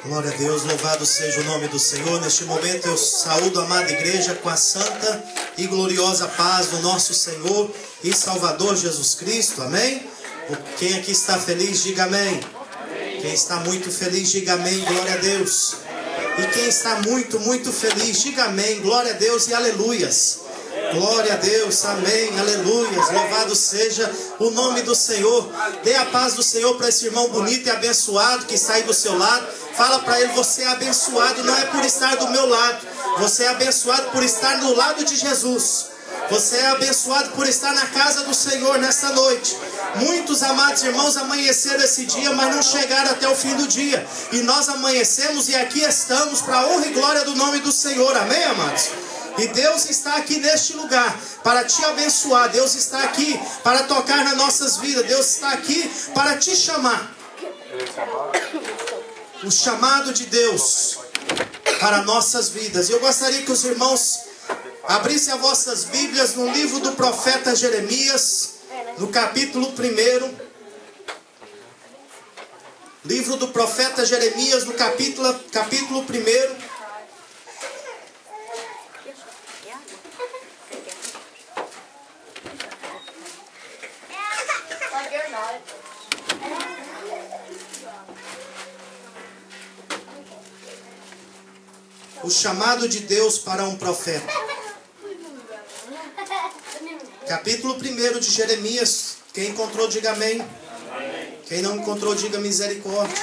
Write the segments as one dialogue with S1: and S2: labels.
S1: Glória a Deus, louvado seja o nome do Senhor. Neste momento eu saúdo a amada igreja com a santa e gloriosa paz do nosso Senhor e Salvador Jesus Cristo, amém? Quem aqui está feliz, diga amém. Quem está muito feliz, diga amém, glória a Deus. E quem está muito, muito feliz, diga amém, glória a Deus e aleluias. Glória a Deus, amém, aleluias, louvado seja o nome do Senhor. Dê a paz do Senhor para esse irmão bonito e abençoado que está aí do seu lado. Fala para ele, você é abençoado não é por estar do meu lado, você é abençoado por estar do lado de Jesus. Você é abençoado por estar na casa do Senhor nesta noite. Muitos amados irmãos amanheceram esse dia, mas não chegaram até o fim do dia. E nós amanhecemos e aqui estamos para a honra e glória do nome do Senhor, amém, amados? E Deus está aqui neste lugar para te abençoar. Deus está aqui para tocar nas nossas vidas. Deus está aqui para te chamar. O chamado de Deus para nossas vidas. E eu gostaria que os irmãos abrissem as vossas Bíblias no livro do profeta Jeremias, no capítulo 1. Livro do profeta Jeremias, no capítulo 1. O chamado de Deus para um profeta. Capítulo 1 de Jeremias. Quem encontrou, diga amém. Quem não encontrou, diga misericórdia.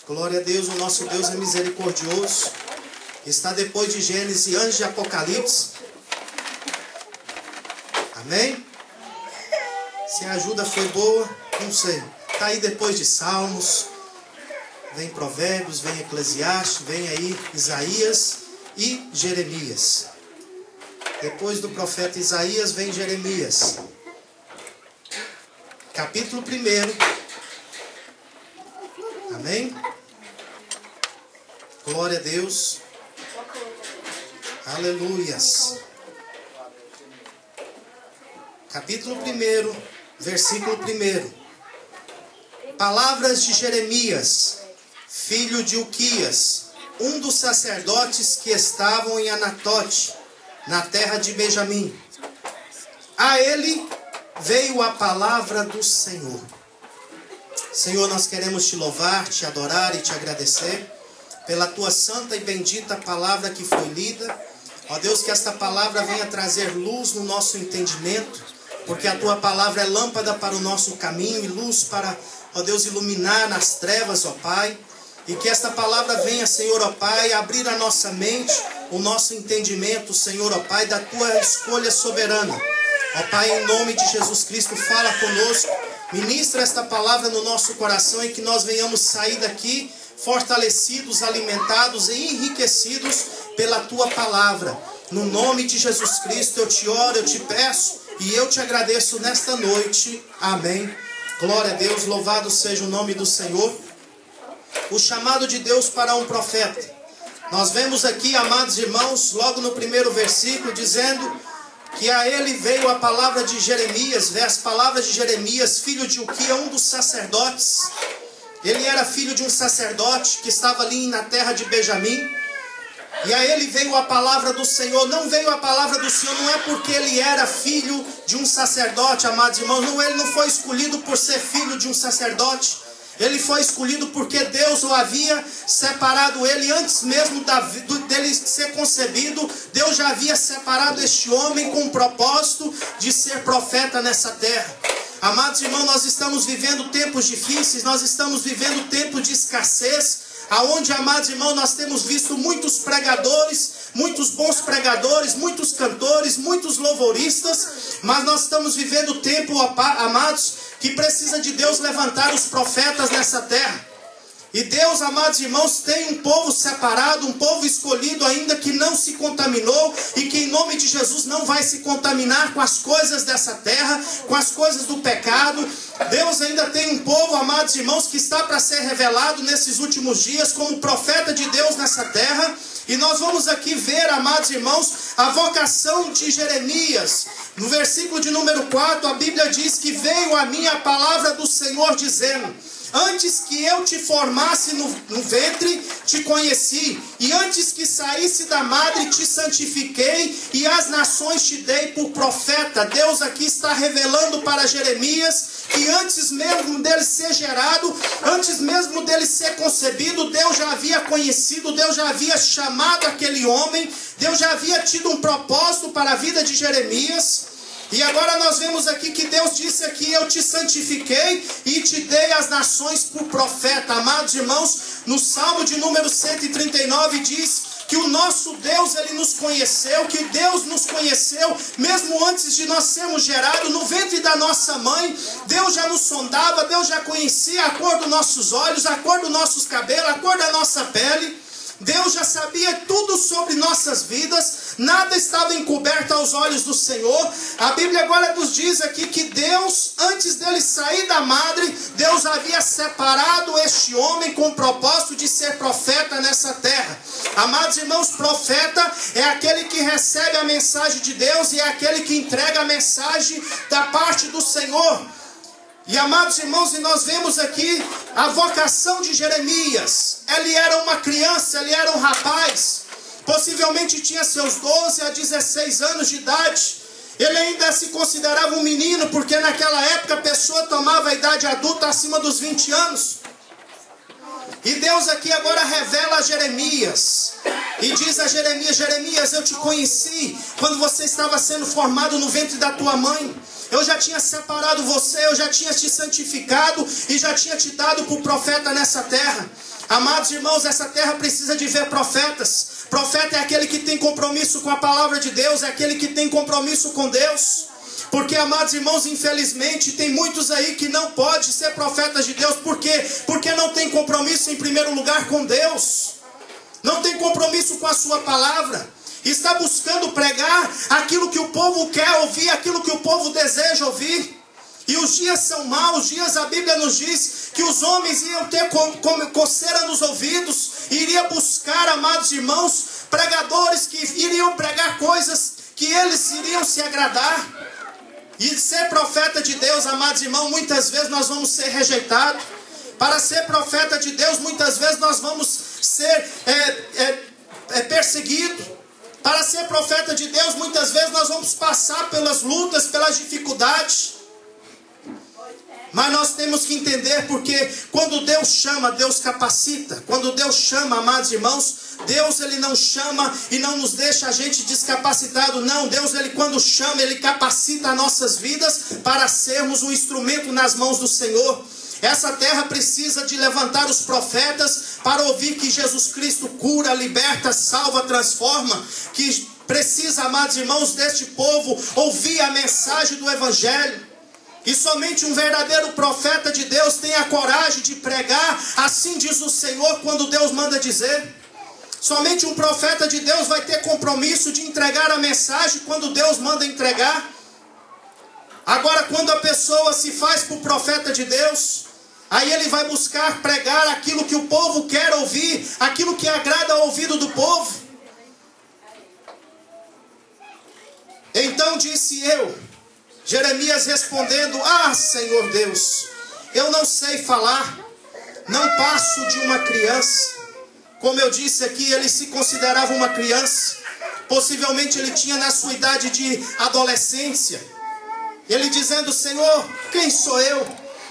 S1: Glória a Deus, o nosso Deus é misericordioso. Está depois de Gênesis e antes de Apocalipse. Amém? Se a ajuda foi boa, não sei. Está aí depois de Salmos. Vem Provérbios, vem Eclesiastes, vem aí Isaías e Jeremias. Depois do profeta Isaías vem Jeremias. Capítulo 1. Amém? Glória a Deus. Aleluias. Capítulo 1, versículo 1. Palavras de Jeremias, filho de Uquias, um dos sacerdotes que estavam em Anatote, na terra de Benjamim. A ele veio a palavra do Senhor. Senhor, nós queremos te louvar, te adorar e te agradecer pela tua santa e bendita palavra que foi lida. Ó Deus, que esta palavra venha trazer luz no nosso entendimento, porque a tua palavra é lâmpada para o nosso caminho e luz para, ó Deus, iluminar nas trevas, ó Pai. E que esta palavra venha, Senhor, ó Pai, abrir a nossa mente, o nosso entendimento, Senhor, ó Pai, da tua escolha soberana. Ó Pai, em nome de Jesus Cristo, fala conosco, ministra esta palavra no nosso coração e que nós venhamos sair daqui fortalecidos, alimentados e enriquecidos pela tua palavra. No nome de Jesus Cristo, eu te oro, eu te peço e eu te agradeço nesta noite. Amém. Glória a Deus, louvado seja o nome do Senhor. O chamado de Deus para um profeta. Nós vemos aqui, amados irmãos, logo no primeiro versículo, dizendo que a ele veio a palavra de Jeremias, as palavras de Jeremias, filho de Uquia, um dos sacerdotes. Ele era filho de um sacerdote que estava ali na terra de Benjamim. E a ele veio a palavra do Senhor. Não veio a palavra do Senhor, não é porque ele era filho de um sacerdote, amados irmãos. Não, ele não foi escolhido por ser filho de um sacerdote. Ele foi escolhido porque Deus o havia separado ele antes mesmo dele ser concebido. Deus já havia separado este homem com o propósito de ser profeta nessa terra. Amados irmãos, nós estamos vivendo tempos difíceis, nós estamos vivendo tempos de escassez, aonde, amados irmãos, nós temos visto muitos pregadores, muitos bons pregadores, muitos cantores, muitos louvoristas, mas nós estamos vivendo tempo, amados, que precisa de Deus levantar os profetas nessa terra. E Deus, amados irmãos, tem um povo separado, um povo escolhido ainda que não se contaminou e que em nome de Jesus não vai se contaminar com as coisas dessa terra, com as coisas do pecado. Deus ainda tem um povo, amados irmãos, que está para ser revelado nesses últimos dias como profeta de Deus nessa terra. E nós vamos aqui ver, amados irmãos, a vocação de Jeremias. No versículo de número 4, a Bíblia diz que veio a mim a palavra do Senhor dizendo: antes que eu te formasse no ventre, te conheci, e antes que saísse da madre, te santifiquei, e as nações te dei por profeta. Deus aqui está revelando para Jeremias que antes mesmo dele ser gerado, antes mesmo dele ser concebido, Deus já havia conhecido, Deus já havia chamado aquele homem, Deus já havia tido um propósito para a vida de Jeremias. E agora nós vemos aqui que Deus disse aqui: eu te santifiquei e te dei as nações por profeta. Amados irmãos, no Salmo de número 139 diz que o nosso Deus, Ele nos conheceu, que Deus nos conheceu, mesmo antes de nós sermos gerados, no ventre da nossa mãe, Deus já nos sondava, Deus já conhecia a cor dos nossos olhos, a cor dos nossos cabelos, a cor da nossa pele. Deus já sabia tudo sobre nossas vidas, nada estava encoberto aos olhos do Senhor. A Bíblia agora nos diz aqui que Deus, antes dele sair da madre, Deus havia separado este homem com o propósito de ser profeta nessa terra. Amados irmãos, profeta é aquele que recebe a mensagem de Deus e é aquele que entrega a mensagem da parte do Senhor. E amados irmãos, e nós vemos aqui a vocação de Jeremias. Ele era uma criança, ele era um rapaz, possivelmente tinha seus 12 a 16 anos de idade. Ele ainda se considerava um menino, porque naquela época a pessoa tomava a idade adulta acima dos 20 anos. E Deus aqui agora revela a Jeremias e diz a Jeremias: Jeremias, eu te conheci quando você estava sendo formado no ventre da tua mãe. Eu já tinha separado você, eu já tinha te santificado e já tinha te dado por profeta nessa terra. Amados irmãos, essa terra precisa de ver profetas. Profeta é aquele que tem compromisso com a palavra de Deus, é aquele que tem compromisso com Deus. Porque, amados irmãos, infelizmente tem muitos aí que não podem ser profetas de Deus. Por quê? Porque não tem compromisso em primeiro lugar com Deus. Não tem compromisso com a sua palavra. Está buscando pregar aquilo que o povo quer ouvir, aquilo que o povo deseja ouvir. E os dias são maus, os dias, a Bíblia nos diz que os homens iam ter coceira nos ouvidos, iriam buscar, amados irmãos, pregadores que iriam pregar coisas que eles iriam se agradar. E ser profeta de Deus, amados irmãos, muitas vezes nós vamos ser rejeitados. Para ser profeta de Deus, muitas vezes nós vamos ser perseguidos. Para ser profeta de Deus, muitas vezes nós vamos passar pelas lutas, pelas dificuldades. Mas nós temos que entender, porque quando Deus chama, Deus capacita. Quando Deus chama, amados irmãos, Deus, Ele não chama e não nos deixa a gente descapacitado. Não, Deus, Ele quando chama, Ele capacita as nossas vidas para sermos um instrumento nas mãos do Senhor. Essa terra precisa de levantar os profetas para ouvir que Jesus Cristo cura, liberta, salva, transforma. Que precisa, amados irmãos, deste povo ouvir a mensagem do Evangelho. E somente um verdadeiro profeta de Deus tem a coragem de pregar, assim diz o Senhor, quando Deus manda dizer. Somente um profeta de Deus vai ter compromisso de entregar a mensagem quando Deus manda entregar. Agora, quando a pessoa se faz por profeta de Deus, aí ele vai buscar pregar aquilo que o povo quer ouvir, aquilo que agrada ao ouvido do povo. Então disse eu, Jeremias respondendo: ah, Senhor Deus, eu não sei falar, não passo de uma criança. Como eu disse aqui, ele se considerava uma criança. Possivelmente ele tinha na sua idade de adolescência. Ele dizendo: Senhor, quem sou eu?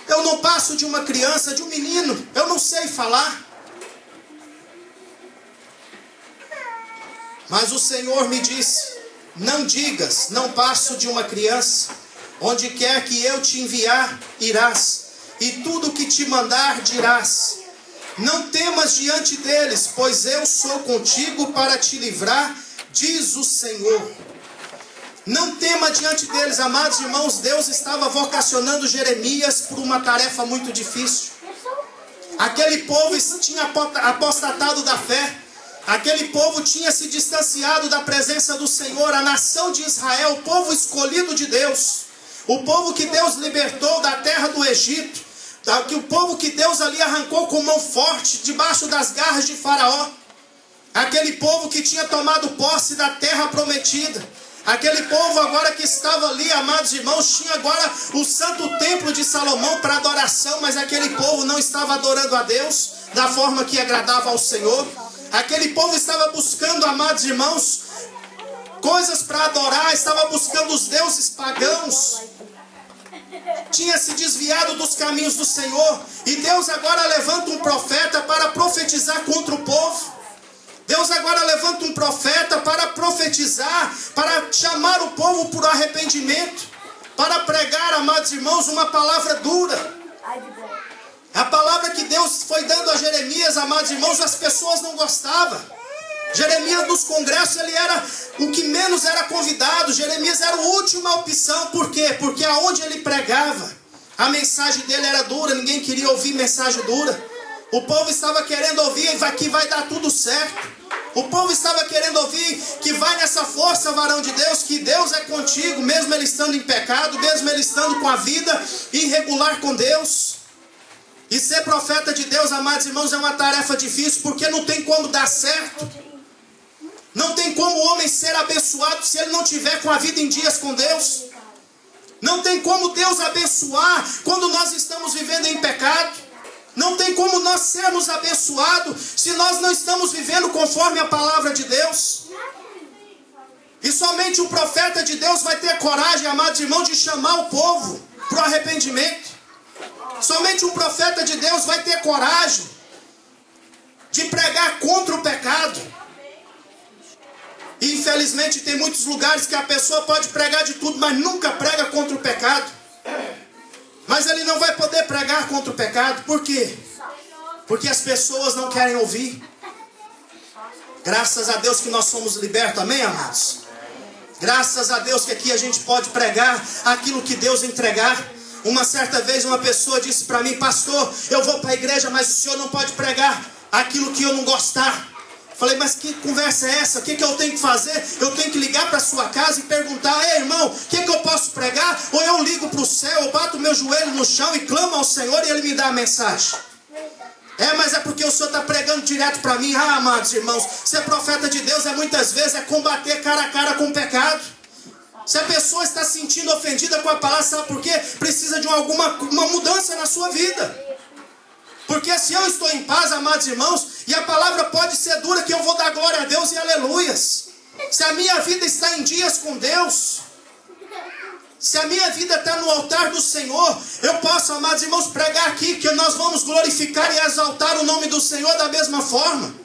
S1: Eu não passo de uma criança, de um menino, eu não sei falar. Mas o Senhor me disse: não digas, não passo de uma criança. Onde quer que eu te enviar, irás, e tudo que te mandar dirás. Não temas diante deles, pois eu sou contigo para te livrar, diz o Senhor. Não tema diante deles, amados irmãos. Deus estava vocacionando Jeremias por uma tarefa muito difícil. Aquele povo tinha apostatado da fé. Aquele povo tinha se distanciado da presença do Senhor. A nação de Israel, o povo escolhido de Deus, o povo que Deus libertou da terra do Egito, o povo que Deus ali arrancou com mão forte debaixo das garras de Faraó. Aquele povo que tinha tomado posse da terra prometida. Aquele povo agora que estava ali, amados irmãos, tinha agora o santo templo de Salomão para adoração, mas aquele povo não estava adorando a Deus da forma que agradava ao Senhor. Aquele povo estava buscando, amados irmãos, coisas para adorar, estava buscando os deuses pagãos. Tinha se desviado dos caminhos do Senhor. E Deus agora levanta um profeta para profetizar contra o povo. Deus agora levanta um profeta para profetizar, para chamar o povo por arrependimento, para pregar, amados irmãos, uma palavra dura. A palavra que Deus foi dando a Jeremias, amados irmãos, as pessoas não gostavam. Jeremias nos congressos, ele era o que menos era convidado. Jeremias era a última opção. Por quê? Porque aonde ele pregava, a mensagem dele era dura, ninguém queria ouvir mensagem dura. O povo estava querendo ouvir que vai dar tudo certo. O povo estava querendo ouvir que vai nessa força, varão de Deus, que Deus é contigo, mesmo ele estando em pecado, mesmo ele estando com a vida irregular com Deus. E ser profeta de Deus, amados irmãos, é uma tarefa difícil, porque não tem como dar certo. Não tem como o homem ser abençoado se ele não tiver com a vida em dias com Deus. Não tem como Deus abençoar quando nós estamos vivendo em pecado. Não tem como nós sermos abençoados se nós não estamos vivendo conforme a palavra de Deus. E somente o profeta de Deus vai ter coragem, amados irmãos, de chamar o povo para o arrependimento. Somente um profeta de Deus vai ter coragem de pregar contra o pecado. E infelizmente tem muitos lugares que a pessoa pode pregar de tudo, mas nunca prega contra o pecado. Mas ele não vai poder pregar contra o pecado. Por quê? Porque as pessoas não querem ouvir. Graças a Deus que nós somos libertos. Amém, amados? Graças a Deus que aqui a gente pode pregar aquilo que Deus entregar. Uma certa vez uma pessoa disse para mim: pastor, eu vou para a igreja, mas o senhor não pode pregar aquilo que eu não gostar. Falei, mas que conversa é essa? O que eu tenho que fazer? Eu tenho que ligar para a sua casa e perguntar: ei, irmão, o que eu posso pregar? Ou eu ligo para o céu, eu bato o meu joelho no chão e clamo ao Senhor e Ele me dá a mensagem. Mas é porque o Senhor está pregando direto para mim. Ah, amados irmãos, ser profeta de Deus muitas vezes combater cara a cara com o pecado. Se a pessoa está se sentindo ofendida com a palavra, sabe por quê? Precisa de uma mudança na sua vida. Porque se eu estou em paz, amados irmãos, e a palavra pode ser dura, que eu vou dar glória a Deus e aleluias. Se a minha vida está em dias com Deus, se a minha vida está no altar do Senhor, eu posso, amados irmãos, pregar aqui que nós vamos glorificar e exaltar o nome do Senhor da mesma forma.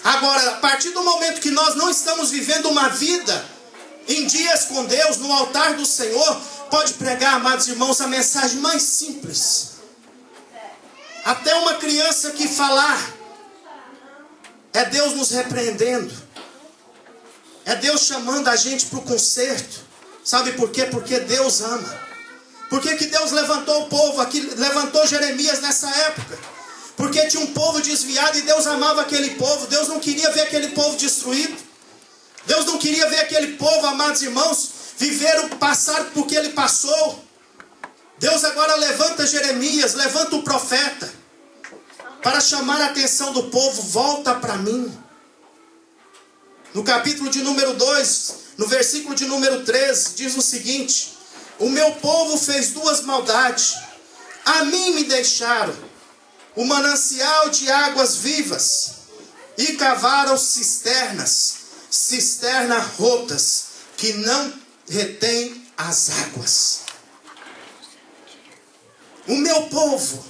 S1: Agora, a partir do momento que nós não estamos vivendo uma vida em dias com Deus, no altar do Senhor, pode pregar, amados irmãos, a mensagem mais simples. Até uma criança que falar, é Deus nos repreendendo. É Deus chamando a gente para o conserto. Sabe por quê? Porque Deus ama. Por que Deus levantou o povo aqui, levantou Jeremias nessa época? Porque tinha um povo desviado e Deus amava aquele povo. Deus não queria ver aquele povo destruído. Deus não queria ver aquele povo, amados irmãos, passar por que ele passou. Deus agora levanta Jeremias, levanta o profeta, para chamar a atenção do povo: volta para mim. No capítulo de número 2, no versículo de número 13, diz o seguinte: o meu povo fez duas maldades. A mim me deixaram o manancial de águas vivas e cavaram cisternas rotas, que não retêm as águas. O meu povo.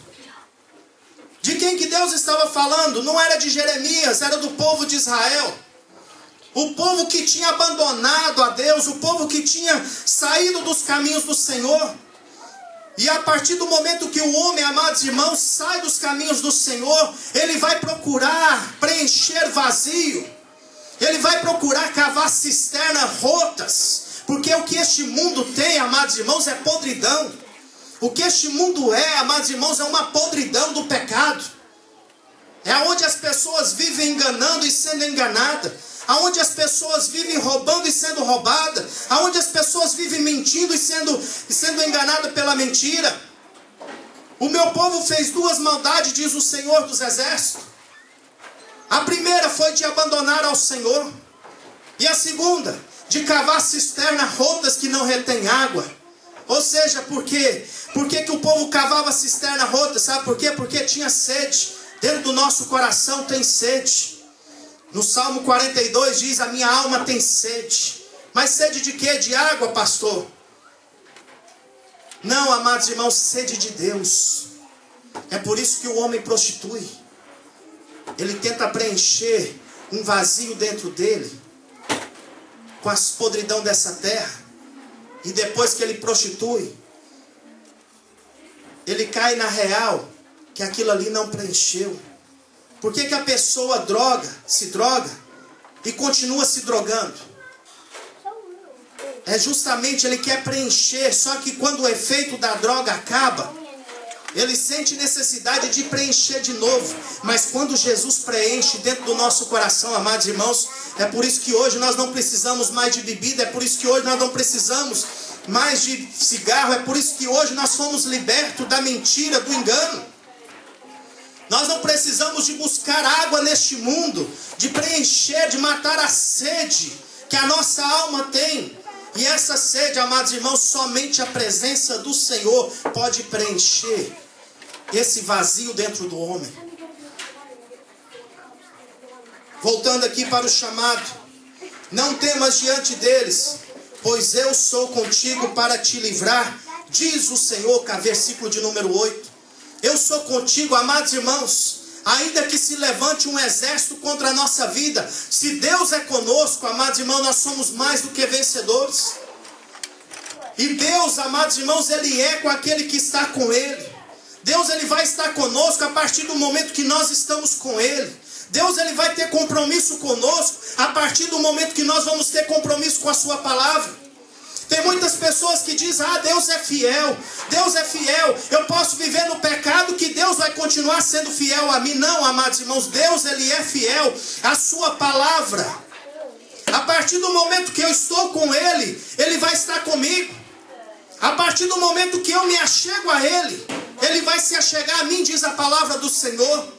S1: De quem que Deus estava falando? Não era de Jeremias, era do povo de Israel. O povo que tinha abandonado a Deus, o povo que tinha saído dos caminhos do Senhor. E a partir do momento que o homem, amados irmãos, sai dos caminhos do Senhor, ele vai procurar preencher vazio. Ele vai procurar cavar cisternas rotas. Porque o que este mundo tem, amados irmãos, é podridão. O que este mundo amados irmãos, é uma podridão do pecado. É onde as pessoas vivem enganando e sendo enganadas. Aonde as pessoas vivem roubando e sendo roubadas. Aonde as pessoas vivem mentindo e sendo enganadas pela mentira. O meu povo fez duas maldades, diz o Senhor dos Exércitos. A primeira foi de abandonar ao Senhor. E a segunda, de cavar cisternas rotas que não retêm água. Ou seja, por quê? Por que o povo cavava cisterna rota? Sabe por quê? Porque tinha sede. Dentro do nosso coração tem sede. No Salmo 42 diz: a minha alma tem sede. Mas sede de quê? De água, pastor? Não, amados irmãos, sede de Deus. É por isso que o homem prostitui. Ele tenta preencher um vazio dentro dele com as podridão dessa terra. E depois que ele prostitui, ele cai na real que aquilo ali não preencheu. Por que a pessoa se droga e continua se drogando? É justamente ele quer preencher, só que quando o efeito da droga acaba, ele sente necessidade de preencher de novo. Mas quando Jesus preenche dentro do nosso coração, amados irmãos, é por isso que hoje nós não precisamos mais de bebida, é por isso que hoje nós não precisamos mais de cigarro, é por isso que hoje nós fomos libertos da mentira, do engano. Nós não precisamos de buscar água neste mundo, de preencher, de matar a sede que a nossa alma tem. E essa sede, amados irmãos, somente a presença do Senhor pode preencher esse vazio dentro do homem. Voltando aqui para o chamado. Não temas diante deles, pois eu sou contigo para te livrar, diz o Senhor, versículo de número 8. Eu sou contigo, amados irmãos. Ainda que se levante um exército contra a nossa vida, se Deus é conosco, amados irmãos, nós somos mais do que vencedores. E Deus, amados irmãos, Ele é com aquele que está com Ele. Deus, Ele vai estar conosco a partir do momento que nós estamos com Ele. Deus, Ele vai ter compromisso conosco a partir do momento que nós vamos ter compromisso com a Sua palavra. Tem muitas pessoas que dizem: ah, Deus é fiel, Deus é fiel, eu posso viver no pecado que Deus vai continuar sendo fiel a mim. Não, amados irmãos, Deus, Ele é fiel à Sua palavra. A partir do momento que eu estou com Ele, Ele vai estar comigo. A partir do momento que eu me achego a Ele, Ele vai se achegar a mim, diz a palavra do Senhor.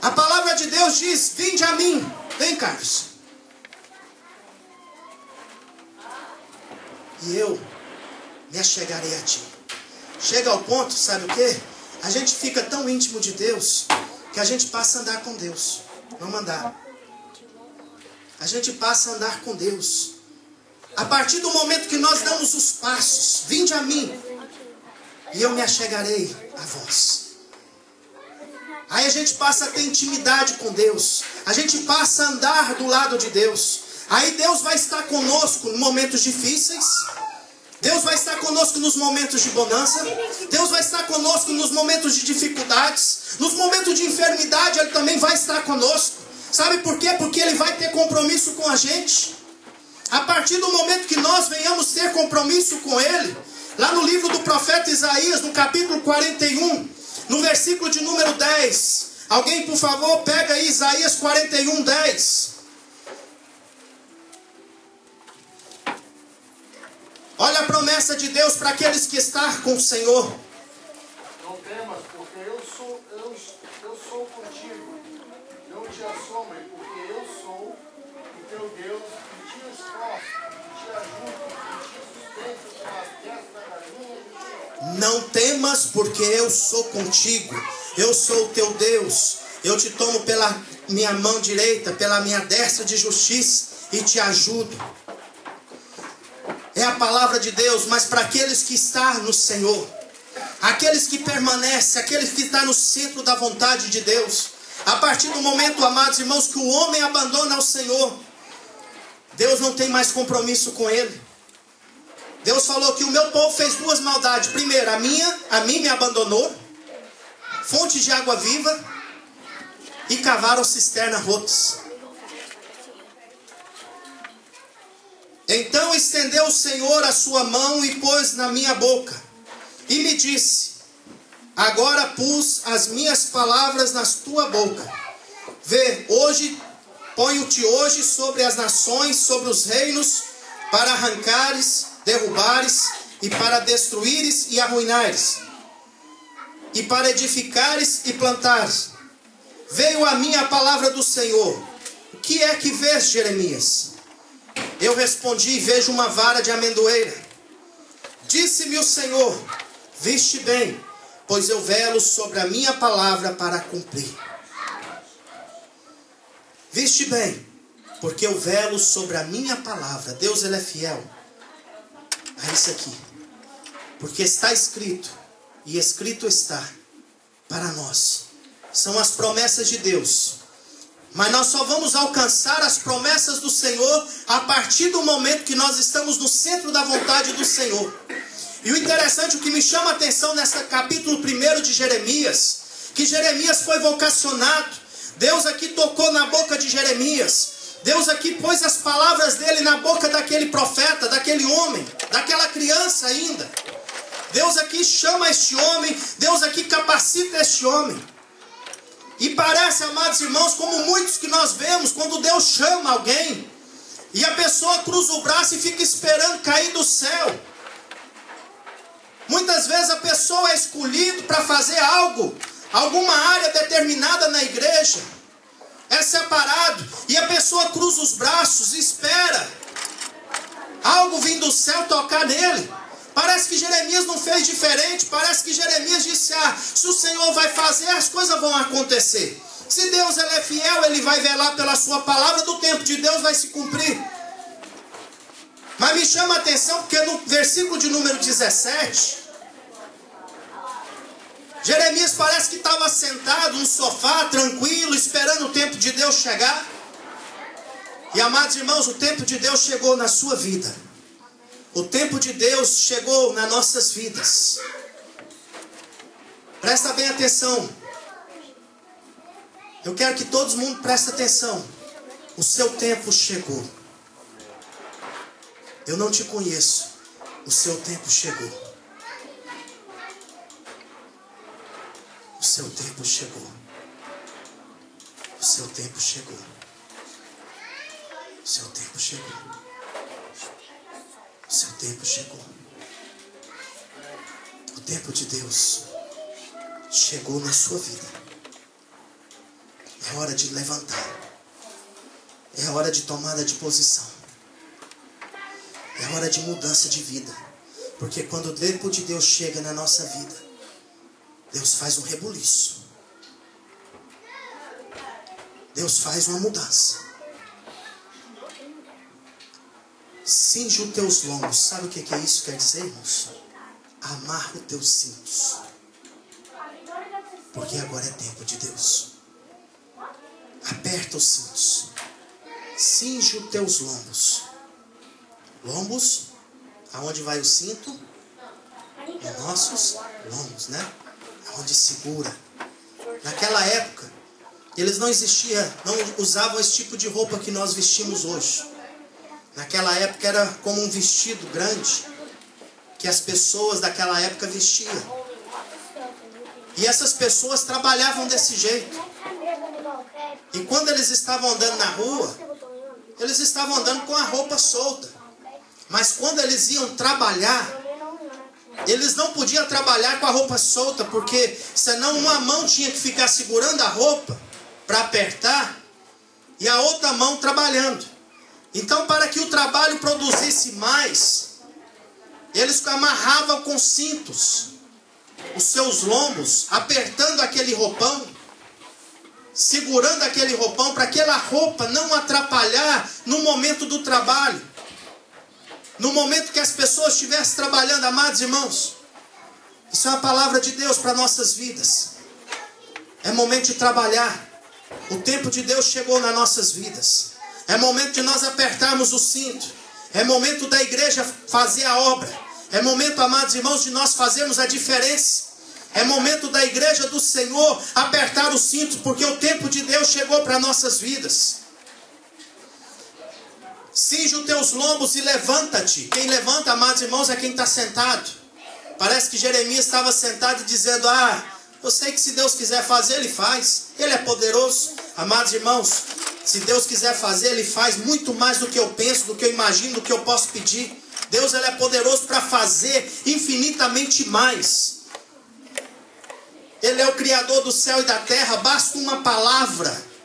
S1: A palavra de Deus diz: vinde a mim. Vem, Carlos. E eu me achegarei a ti. Chega ao ponto, sabe o quê? A gente fica tão íntimo de Deus que a gente passa a andar com Deus. Vamos andar. A gente passa a andar com Deus. A partir do momento que nós damos os passos, vinde a mim, e eu me achegarei a vós. Aí a gente passa a ter intimidade com Deus. A gente passa a andar do lado de Deus. Aí Deus vai estar conosco em momentos difíceis. Deus vai estar conosco nos momentos de bonança. Deus vai estar conosco nos momentos de dificuldades. Nos momentos de enfermidade Ele também vai estar conosco. Sabe por quê? Porque Ele vai ter compromisso com a gente. A partir do momento que nós venhamos ter compromisso com Ele, lá no livro do profeta Isaías, no capítulo 41, no versículo de número 10. Alguém, por favor, pega aí Isaías 41, 10. Olha a promessa de Deus para aqueles que estão com o Senhor.
S2: Não temas, porque eu sou contigo. Não te assombres, porque eu sou o teu Deus, que te esforço, que te ajudo, que te sustento com as destas da minha justiça.
S1: Não temas, porque eu sou contigo. Eu sou o teu Deus. Eu te tomo pela minha mão direita, pela minha destra de justiça e te ajudo. É a palavra de Deus, mas para aqueles que estão no Senhor, aqueles que permanecem, aqueles que estão no centro da vontade de Deus, a partir do momento, amados irmãos, que o homem abandona o Senhor, Deus não tem mais compromisso com ele. Deus falou que o meu povo fez duas maldades. Primeiro, a mim me abandonou, fonte de água viva, e cavaram cisternas rotas. Então estendeu o Senhor a sua mão e pôs na minha boca, e me disse: agora pus as minhas palavras na tua boca. Vê, hoje ponho-te hoje sobre as nações, sobre os reinos, para arrancares, derrubares, e para destruíres e arruinares, e para edificares e plantares. Veio a mim a palavra do Senhor. O que é que vês, Jeremias? Eu respondi, vejo uma vara de amendoeira. Disse-me o Senhor, viste bem, pois eu velo sobre a minha palavra para cumprir. Viste bem, porque eu velo sobre a minha palavra. Deus, Ele é fiel a isso aqui. Porque está escrito, e escrito está para nós. São as promessas de Deus. Mas nós só vamos alcançar as promessas do Senhor a partir do momento que nós estamos no centro da vontade do Senhor. E o interessante, o que me chama a atenção nesse capítulo 1 de Jeremias, que Jeremias foi vocacionado. Deus aqui tocou na boca de Jeremias. Deus aqui pôs as palavras dele na boca daquele profeta, daquele homem, daquela criança ainda. Deus aqui chama este homem, Deus aqui capacita este homem. E parece, amados irmãos, como muitos que nós vemos, quando Deus chama alguém, e a pessoa cruza o braço e fica esperando cair do céu. Muitas vezes a pessoa é escolhida para fazer algo, alguma área determinada na igreja, é separado, e a pessoa cruza os braços e espera algo vir do céu tocar nele. Parece que Jeremias não fez diferente. Parece que Jeremias disse, se o Senhor vai fazer, as coisas vão acontecer. Se Deus Ele é fiel, Ele vai velar pela sua palavra, do tempo de Deus vai se cumprir. Mas me chama a atenção porque no versículo de número 17, Jeremias parece que estava sentado no sofá, tranquilo, esperando o tempo de Deus chegar. E amados irmãos, o tempo de Deus chegou na sua vida. O tempo de Deus chegou nas nossas vidas. Presta bem atenção. Eu quero que todo mundo preste atenção. O seu tempo chegou. Eu não te conheço. O seu tempo chegou. O seu tempo chegou. O seu tempo chegou. O seu tempo chegou. O seu tempo chegou. O tempo de Deus chegou na sua vida. É hora de levantar. É hora de tomada de posição. É hora de mudança de vida. Porque quando o tempo de Deus chega na nossa vida, Deus faz um rebuliço. Deus faz uma mudança. Cinge os teus lombos. Sabe o que é isso? Quer dizer, irmãos? Amarra os teus cintos. Porque agora é tempo de Deus. Aperta os cintos. Cinge os teus lombos. Lombos, aonde vai o cinto? Nos nossos lombos, né? Aonde segura. Naquela época, eles não usavam esse tipo de roupa que nós vestimos hoje. Naquela época era como um vestido grande que as pessoas daquela época vestiam. E essas pessoas trabalhavam desse jeito. E quando eles estavam andando na rua, eles estavam andando com a roupa solta. Mas quando eles iam trabalhar, eles não podiam trabalhar com a roupa solta, porque senão uma mão tinha que ficar segurando a roupa para apertar e a outra mão trabalhando. Então, para que o trabalho produzisse mais, eles amarravam com cintos os seus lombos, apertando aquele roupão, segurando aquele roupão, para aquela roupa não atrapalhar no momento do trabalho. No momento que as pessoas estivessem trabalhando, amados irmãos. Isso é uma palavra de Deus para nossas vidas. É momento de trabalhar. O tempo de Deus chegou nas nossas vidas. É momento de nós apertarmos o cinto. É momento da igreja fazer a obra. É momento, amados irmãos, de nós fazermos a diferença. É momento da igreja do Senhor apertar o cinto, porque o tempo de Deus chegou para nossas vidas. Cinge os teus lombos e levanta-te. Quem levanta, amados irmãos, é quem está sentado. Parece que Jeremias estava sentado e dizendo: eu sei que se Deus quiser fazer, Ele faz. Ele é poderoso. Amados irmãos, se Deus quiser fazer, Ele faz muito mais do que eu penso, do que eu imagino, do que eu posso pedir. Deus, Ele é poderoso para fazer infinitamente mais. Ele é o Criador do céu e da terra. Basta uma palavra.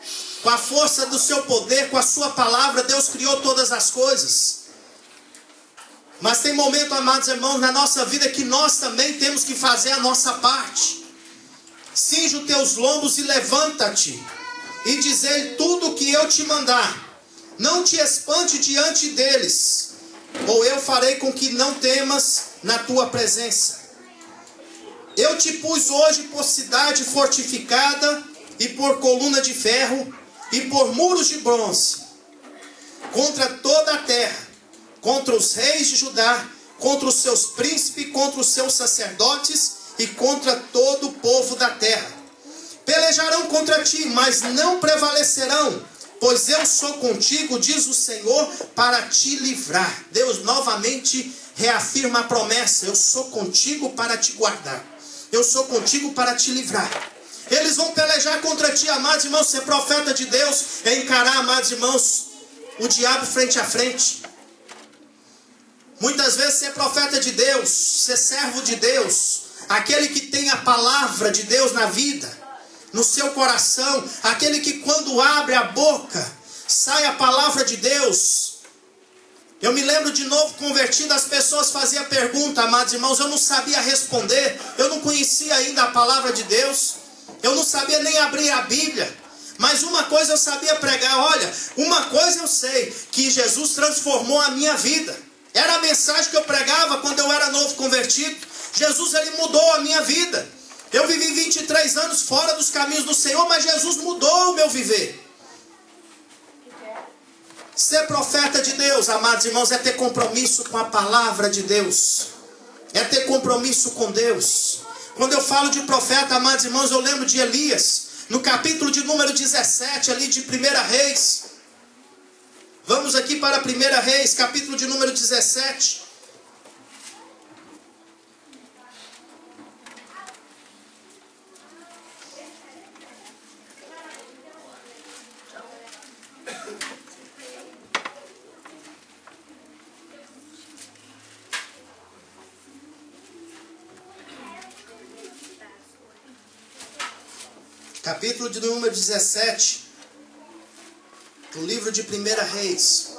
S1: Com a força do seu poder, com a sua palavra, Deus criou todas as coisas. Mas tem momento, amados irmãos, na nossa vida que nós também temos que fazer a nossa parte. Cinge os teus lombos e levanta-te, e dizer tudo o que eu te mandar. Não te espante diante deles, ou eu farei com que não temas na tua presença. Eu te pus hoje por cidade fortificada, e por coluna de ferro, e por muros de bronze, contra toda a terra, contra os reis de Judá, contra os seus príncipes, contra os seus sacerdotes, e contra todo o povo da terra. Pelejarão contra ti, mas não prevalecerão, pois eu sou contigo, diz o Senhor, para te livrar. Deus novamente reafirma a promessa: eu sou contigo para te guardar, eu sou contigo para te livrar. Eles vão pelejar contra ti, amados irmãos. Ser profeta de Deus é encarar, amados irmãos, o diabo frente a frente. Muitas vezes ser profeta de Deus, ser servo de Deus, aquele que tem a palavra de Deus na vida, no seu coração, aquele que quando abre a boca, sai a palavra de Deus. Eu me lembro de novo convertido, as pessoas faziam pergunta, amados irmãos, eu não sabia responder, eu não conhecia ainda a palavra de Deus. Eu não sabia nem abrir a Bíblia. Mas uma coisa eu sabia pregar. Olha, uma coisa eu sei, que Jesus transformou a minha vida. Era a mensagem que eu pregava quando eu era novo convertido. Jesus, Ele mudou a minha vida. Eu vivi 23 anos fora dos caminhos do Senhor, mas Jesus mudou o meu viver. Ser profeta de Deus, amados irmãos, é ter compromisso com a palavra de Deus. É ter compromisso com Deus. Quando eu falo de profeta, amados irmãos, eu lembro de Elias, no capítulo de número 17, ali de 1 Reis. Vamos aqui para 1 Reis, capítulo de número 17. Capítulo de número 17, do livro de 1 Reis.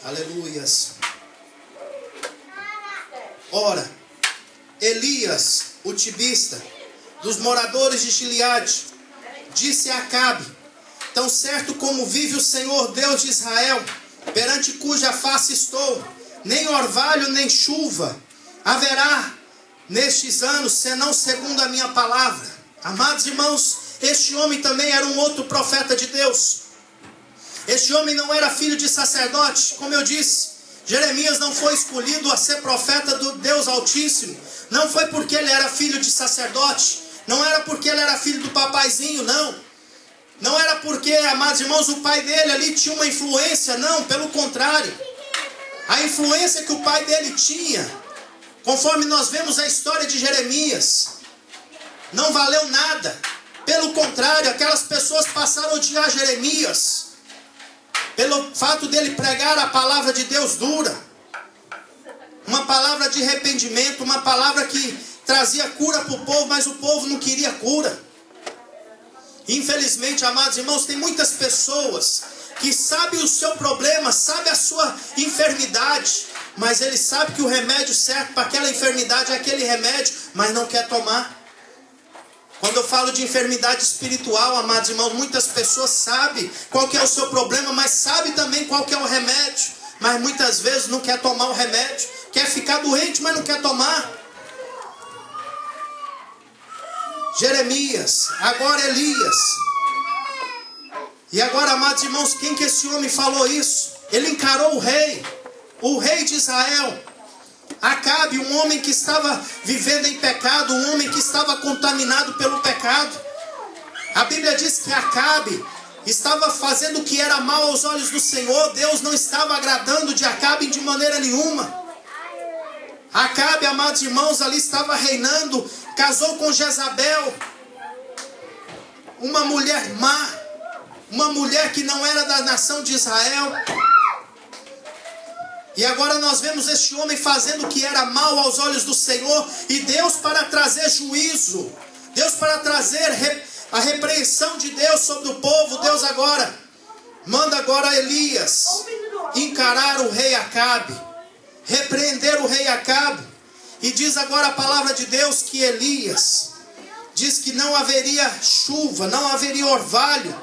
S1: Aleluias. Ora, Elias, o tibista, dos moradores de Gileade, disse a Acabe: tão certo como vive o Senhor Deus de Israel, perante cuja face estou, nem orvalho nem chuva haverá nestes anos, senão segundo a minha palavra. Amados irmãos, este homem também era um outro profeta de Deus. Este homem não era filho de sacerdote, como eu disse. Jeremias não foi escolhido a ser profeta do Deus Altíssimo. Não foi porque ele era filho de sacerdote. Não era porque ele era filho do papaizinho, não. Não era porque, amados irmãos, o pai dele ali tinha uma influência, não, pelo contrário. A influência que o pai dele tinha, conforme nós vemos a história de Jeremias, não valeu nada. Pelo contrário, aquelas pessoas passaram a odiar Jeremias, pelo fato dele pregar a palavra de Deus dura. Uma palavra de arrependimento, uma palavra que trazia cura para o povo, mas o povo não queria cura. Infelizmente, amados irmãos, tem muitas pessoas que sabem o seu problema, sabem a sua enfermidade, mas ele sabe que o remédio certo para aquela enfermidade é aquele remédio, mas não quer tomar. Quando eu falo de enfermidade espiritual, amados irmãos, muitas pessoas sabem qual que é o seu problema, mas sabem também qual que é o remédio, mas muitas vezes não quer tomar o remédio, quer ficar doente, mas não quer tomar. Jeremias, agora Elias. E agora, amados irmãos, quem que esse homem falou isso? Ele encarou o rei de Israel, Acabe, um homem que estava vivendo em pecado, um homem que estava contaminado pelo pecado. A Bíblia diz que Acabe estava fazendo o que era mal aos olhos do Senhor. Deus não estava agradando de Acabe de maneira nenhuma. Acabe, amados irmãos, ali estava reinando, casou com Jezabel, uma mulher má, uma mulher que não era da nação de Israel. E agora nós vemos este homem fazendo o que era mal aos olhos do Senhor. E Deus, para trazer juízo, Deus para trazer a repreensão de Deus sobre o povo, Deus agora manda agora Elias encarar o rei Acabe, repreender o rei Acabe. E diz agora a palavra de Deus que Elias diz que não haveria chuva, não haveria orvalho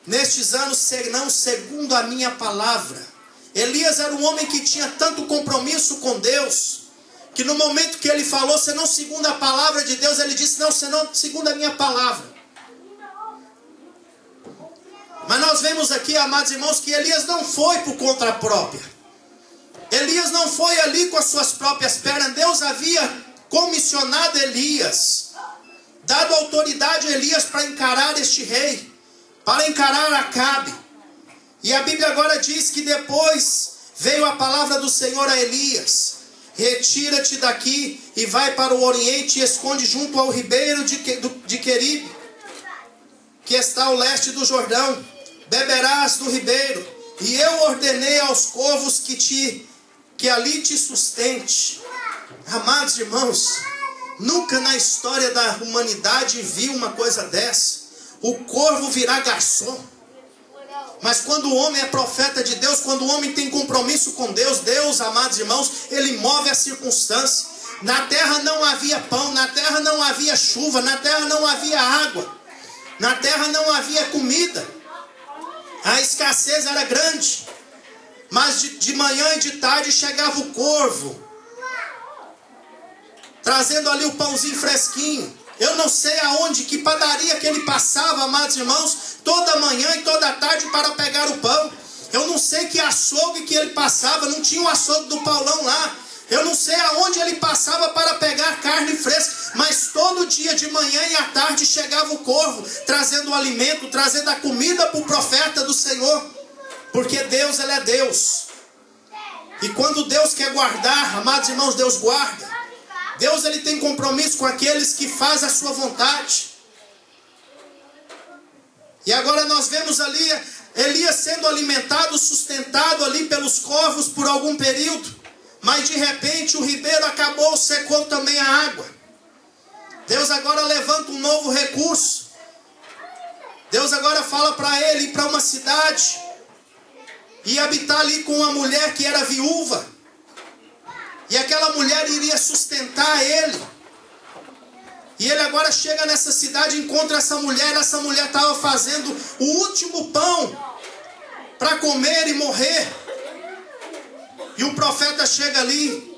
S1: nestes anos, senão segundo a minha palavra. Elias era um homem que tinha tanto compromisso com Deus, que no momento que ele falou, senão segundo a palavra de Deus, ele disse, não, senão segundo a minha palavra. Mas nós vemos aqui, amados irmãos, que Elias não foi por conta própria. Elias não foi ali com as suas próprias pernas. Deus havia comissionado Elias, dado autoridade a Elias para encarar este rei, para encarar Acabe. E a Bíblia agora diz que depois veio a palavra do Senhor a Elias: retira-te daqui e vai para o oriente e esconde junto ao ribeiro de Queribe, que está ao leste do Jordão. Beberás do ribeiro, e eu ordenei aos corvos que ali te sustente. Amados irmãos, nunca na história da humanidade vi uma coisa dessa. O corvo virá garçom. Mas quando o homem é profeta de Deus, quando o homem tem compromisso com Deus, Deus, amados irmãos, ele move a circunstância. Na terra não havia pão, na terra não havia chuva, na terra não havia água, na terra não havia comida. A escassez era grande. Mas de manhã e de tarde chegava o corvo, trazendo ali o pãozinho fresquinho. Eu não sei aonde, que padaria que ele passava, amados irmãos, toda manhã e toda tarde para pegar o pão. Eu não sei que açougue que ele passava, não tinha o açougue do Paulão lá. Eu não sei aonde ele passava para pegar carne fresca, mas todo dia de manhã e à tarde chegava o corvo, trazendo o alimento, trazendo a comida para o profeta do Senhor. Porque Deus, ele é Deus. E quando Deus quer guardar, amados irmãos, Deus guarda. Deus, ele tem compromisso com aqueles que fazem a sua vontade. E agora nós vemos ali Elias sendo alimentado, sustentado ali pelos corvos por algum período. Mas de repente o ribeiro acabou, secou também a água. Deus agora levanta um novo recurso. Deus agora fala para ele ir para uma cidade e habitar ali com uma mulher que era viúva. E aquela mulher iria sustentar ele. E ele agora chega nessa cidade, encontra essa mulher estava fazendo o último pão para comer e morrer. E o profeta chega ali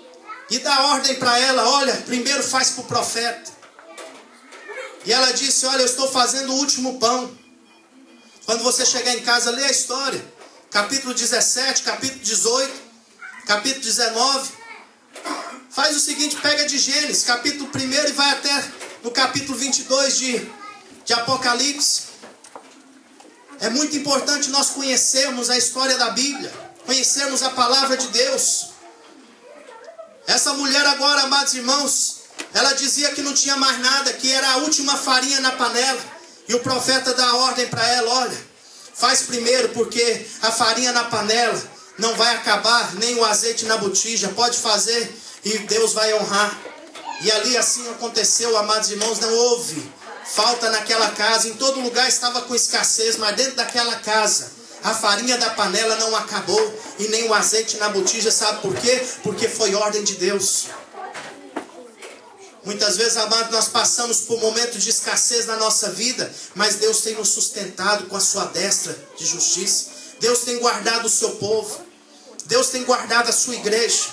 S1: e dá ordem para ela: olha, primeiro faz para o profeta. E ela disse: olha, eu estou fazendo o último pão. Quando você chegar em casa, lê a história. Capítulo 17, capítulo 18, capítulo 19. Faz o seguinte, pega de Gênesis, capítulo 1 e vai até no capítulo 22 de Apocalipse. É muito importante nós conhecermos a história da Bíblia, conhecermos a palavra de Deus. Essa mulher agora, amados irmãos, ela dizia que não tinha mais nada, que era a última farinha na panela. E o profeta dá a ordem para ela: olha, faz primeiro, porque a farinha na panela não vai acabar, nem o azeite na botija. Pode fazer e Deus vai honrar. E ali assim aconteceu, amados irmãos. Não houve falta naquela casa. Em todo lugar estava com escassez, mas dentro daquela casa a farinha da panela não acabou e nem o azeite na botija. Sabe por quê? Porque foi ordem de Deus. Muitas vezes, amados, nós passamos por momentos de escassez na nossa vida, mas Deus tem nos sustentado com a sua destra de justiça. Deus tem guardado o seu povo. Deus tem guardado a sua igreja.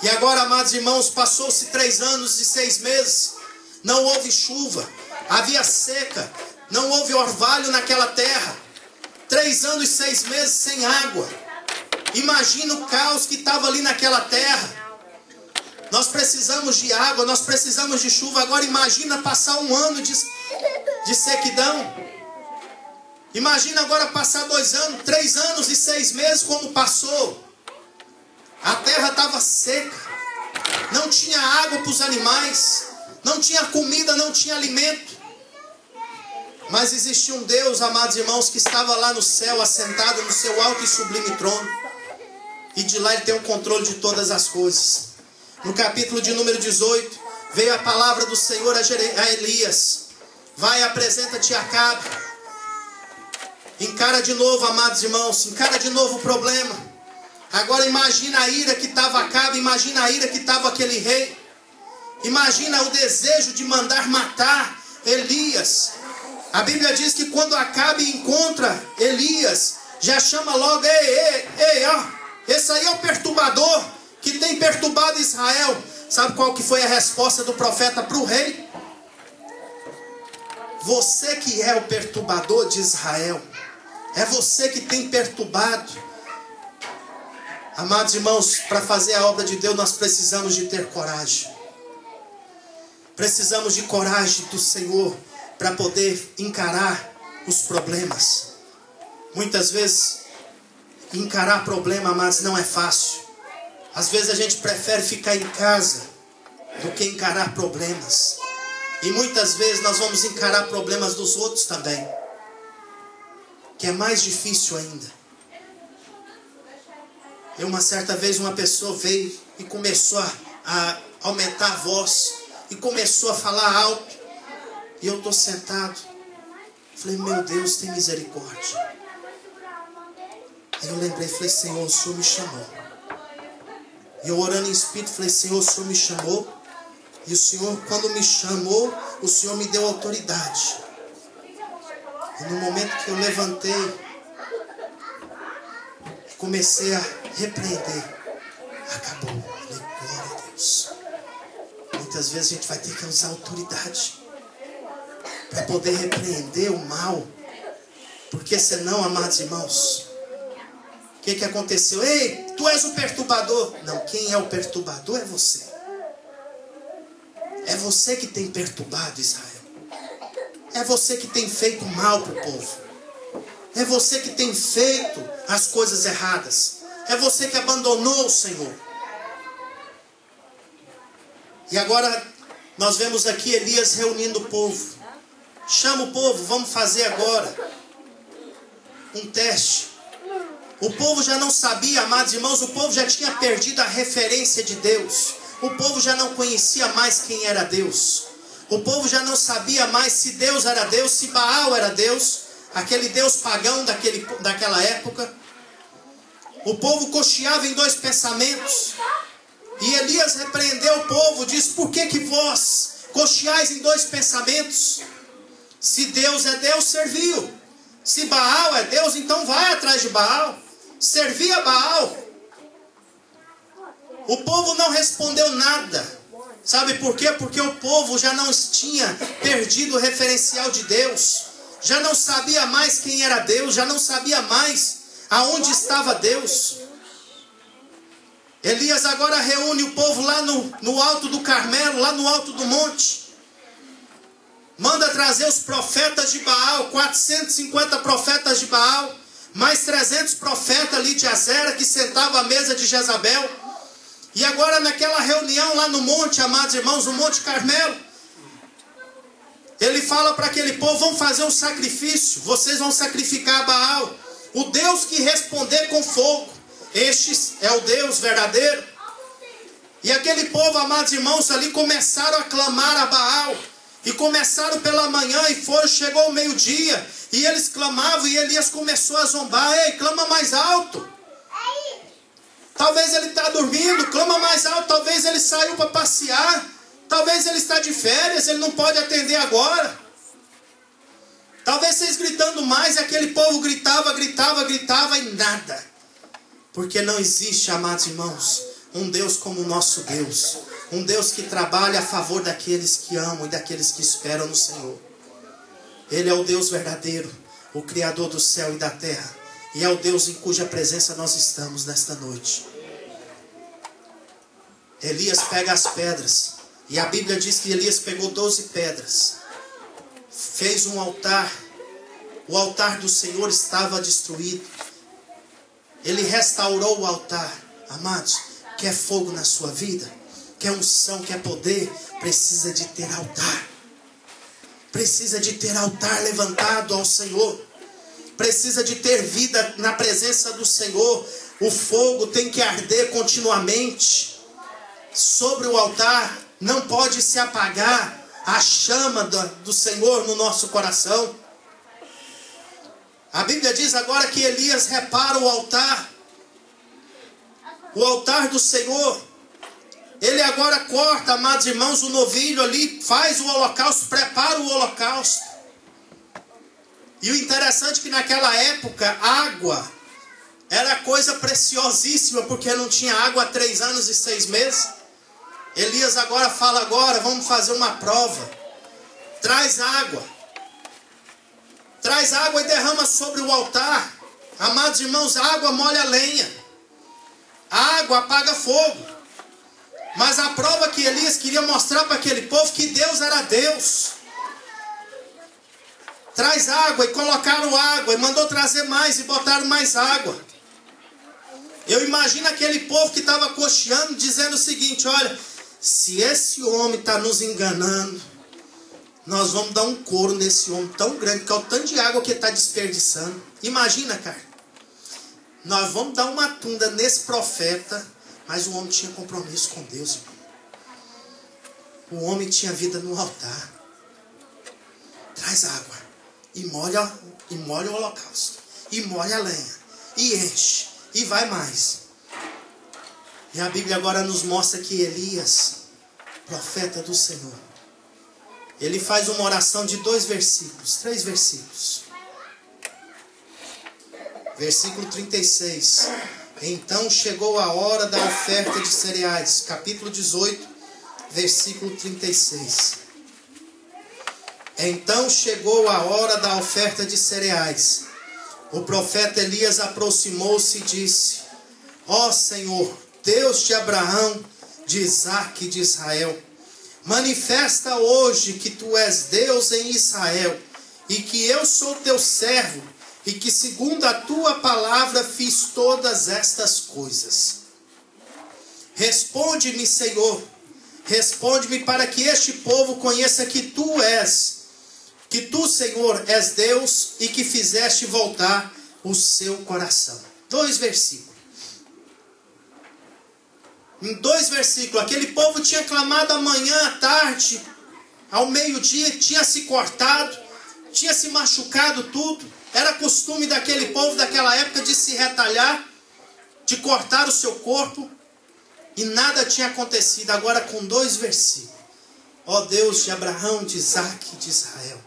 S1: E agora, amados irmãos, passou-se 3 anos e 6 meses. Não houve chuva, havia seca, não houve orvalho naquela terra. 3 anos e 6 meses sem água. Imagina o caos que estava ali naquela terra. Nós precisamos de água, nós precisamos de chuva. Agora imagina passar um ano de sequidão. Imagina agora passar 2 anos, 3 anos e 6 meses como passou. A terra estava seca. Não tinha água para os animais. Não tinha comida, não tinha alimento. Mas existia um Deus, amados irmãos, que estava lá no céu, assentado no seu alto e sublime trono. E de lá ele tem o controle de todas as coisas. No capítulo de número 18, veio a palavra do Senhor a Elias. Vai, apresenta-te a Acabe. Encara de novo, amados irmãos, encara de novo o problema. Agora imagina a ira que estava Acabe, imagina a ira que estava aquele rei. Imagina o desejo de mandar matar Elias. A Bíblia diz que quando Acabe encontra Elias, já chama logo: ei, ó, esse aí é o perturbador que tem perturbado Israel. Sabe qual que foi a resposta do profeta para o rei? Você que é o perturbador de Israel, é você que tem perturbado. Amados irmãos, para fazer a obra de Deus nós precisamos de ter coragem. Precisamos de coragem do Senhor para poder encarar os problemas. Muitas vezes encarar problema, amados, não é fácil. Às vezes a gente prefere ficar em casa do que encarar problemas. E muitas vezes nós vamos encarar problemas dos outros também, que é mais difícil ainda. Uma certa vez uma pessoa veio e começou a aumentar a voz e começou a falar alto. E eu estou sentado. Falei: meu Deus, tem misericórdia. Aí eu lembrei, falei: Senhor, o Senhor me chamou. E eu orando em espírito, falei: Senhor, o Senhor me chamou. E o Senhor, quando me chamou, o Senhor me deu autoridade. E no momento que eu levantei, comecei a repreender. Acabou. Falei: glória a Deus. Muitas vezes a gente vai ter que usar autoridade para poder repreender o mal. Porque senão, amados irmãos, o que aconteceu? Ei, tu és o perturbador. Não, quem é o perturbador é você. É você que tem perturbado Israel. É você que tem feito mal para o povo. É você que tem feito as coisas erradas. É você que abandonou o Senhor. E agora nós vemos aqui Elias reunindo o povo. Chama o povo, vamos fazer agora um teste. O povo já não sabia, amados irmãos, o povo já tinha perdido a referência de Deus. O povo já não conhecia mais quem era Deus. O povo já não sabia mais se Deus era Deus, se Baal era Deus, aquele Deus pagão daquela época. O povo cocheava em 2 pensamentos. E Elias repreendeu o povo, diz: por que vós cocheais em 2 pensamentos? Se Deus é Deus, serviu. Se Baal é Deus, então vai atrás de Baal. Servia Baal. O povo não respondeu nada. Sabe por quê? Porque o povo já não tinha perdido o referencial de Deus. Já não sabia mais quem era Deus. Já não sabia mais aonde estava Deus. Elias agora reúne o povo lá no alto do Carmelo, lá no alto do monte. Manda trazer os profetas de Baal, 450 profetas de Baal, mais 300 profetas ali de Azera, que sentavam à mesa de Jezabel. E agora naquela reunião lá no monte, amados irmãos, no Monte Carmelo, ele fala para aquele povo: vamos fazer um sacrifício, vocês vão sacrificar a Baal. O Deus que responder com fogo, este é o Deus verdadeiro. E aquele povo, amados irmãos, ali começaram a clamar a Baal. E começaram pela manhã e chegou o meio-dia. E eles clamavam e Elias começou a zombar: ei, clama mais alto. Talvez ele está dormindo, clama mais alto. Talvez ele saiu para passear. Talvez ele está de férias, ele não pode atender agora. Talvez vocês gritando mais, e aquele povo gritava e nada. Porque não existe, amados irmãos, um Deus como o nosso Deus. Um Deus que trabalha a favor daqueles que amam e daqueles que esperam no Senhor. Ele é o Deus verdadeiro, o Criador do céu e da terra. E é o Deus em cuja presença nós estamos nesta noite. Elias pega as pedras. E a Bíblia diz que Elias pegou 12 pedras. Fez um altar. O altar do Senhor estava destruído. Ele restaurou o altar. Amados, quer fogo na sua vida? Quer unção, quer poder? Precisa de ter altar. Precisa de ter altar levantado ao Senhor. Precisa de ter vida na presença do Senhor. O fogo tem que arder continuamente sobre o altar. Não pode se apagar a chama do Senhor no nosso coração. A Bíblia diz agora que Elias repara o altar. O altar do Senhor. Ele agora corta, amados irmãos, o novilho ali, faz o holocausto, prepara o holocausto. E o interessante é que naquela época, água era coisa preciosíssima, porque não tinha água há 3 anos e 6 meses. Elias agora fala, vamos fazer uma prova. Traz água. Traz água e derrama sobre o altar. Amados irmãos, a água molha a lenha. A água apaga fogo. Mas a prova que Elias queria mostrar para aquele povo que Deus era Deus. Traz água, e colocaram água, e mandou trazer mais, e botaram mais água. Eu imagino aquele povo que estava cocheando, dizendo o seguinte, olha, se esse homem está nos enganando, nós vamos dar um couro nesse homem tão grande, que é o tanto de água que ele está desperdiçando. Imagina, cara. Nós vamos dar uma tunda nesse profeta, mas o homem tinha compromisso com Deus, irmão. O homem tinha vida no altar. Traz água. E molha o holocausto. E molha a lenha. E enche. E vai mais. E a Bíblia agora nos mostra que Elias, profeta do Senhor, ele faz uma oração de 2 versículos, 3 versículos. Versículo 36. Então chegou a hora da oferta de cereais. Capítulo 18, versículo 36. Então chegou a hora da oferta de cereais. O profeta Elias aproximou-se e disse, ó Senhor, Deus de Abraão, de Isaque e de Israel, manifesta hoje que tu és Deus em Israel, e que eu sou teu servo, e que segundo a tua palavra fiz todas estas coisas. Responde-me, Senhor, responde-me para que este povo conheça que tu és, que tu, Senhor, és Deus e que fizeste voltar o seu coração. 2 versículos. Em 2 versículos, aquele povo tinha clamado amanhã, à tarde, ao meio-dia, tinha se cortado, tinha se machucado tudo. Era costume daquele povo daquela época de se retalhar, de cortar o seu corpo, e nada tinha acontecido. Agora com 2 versículos. Ó Deus de Abraão, de Isaque e de Israel,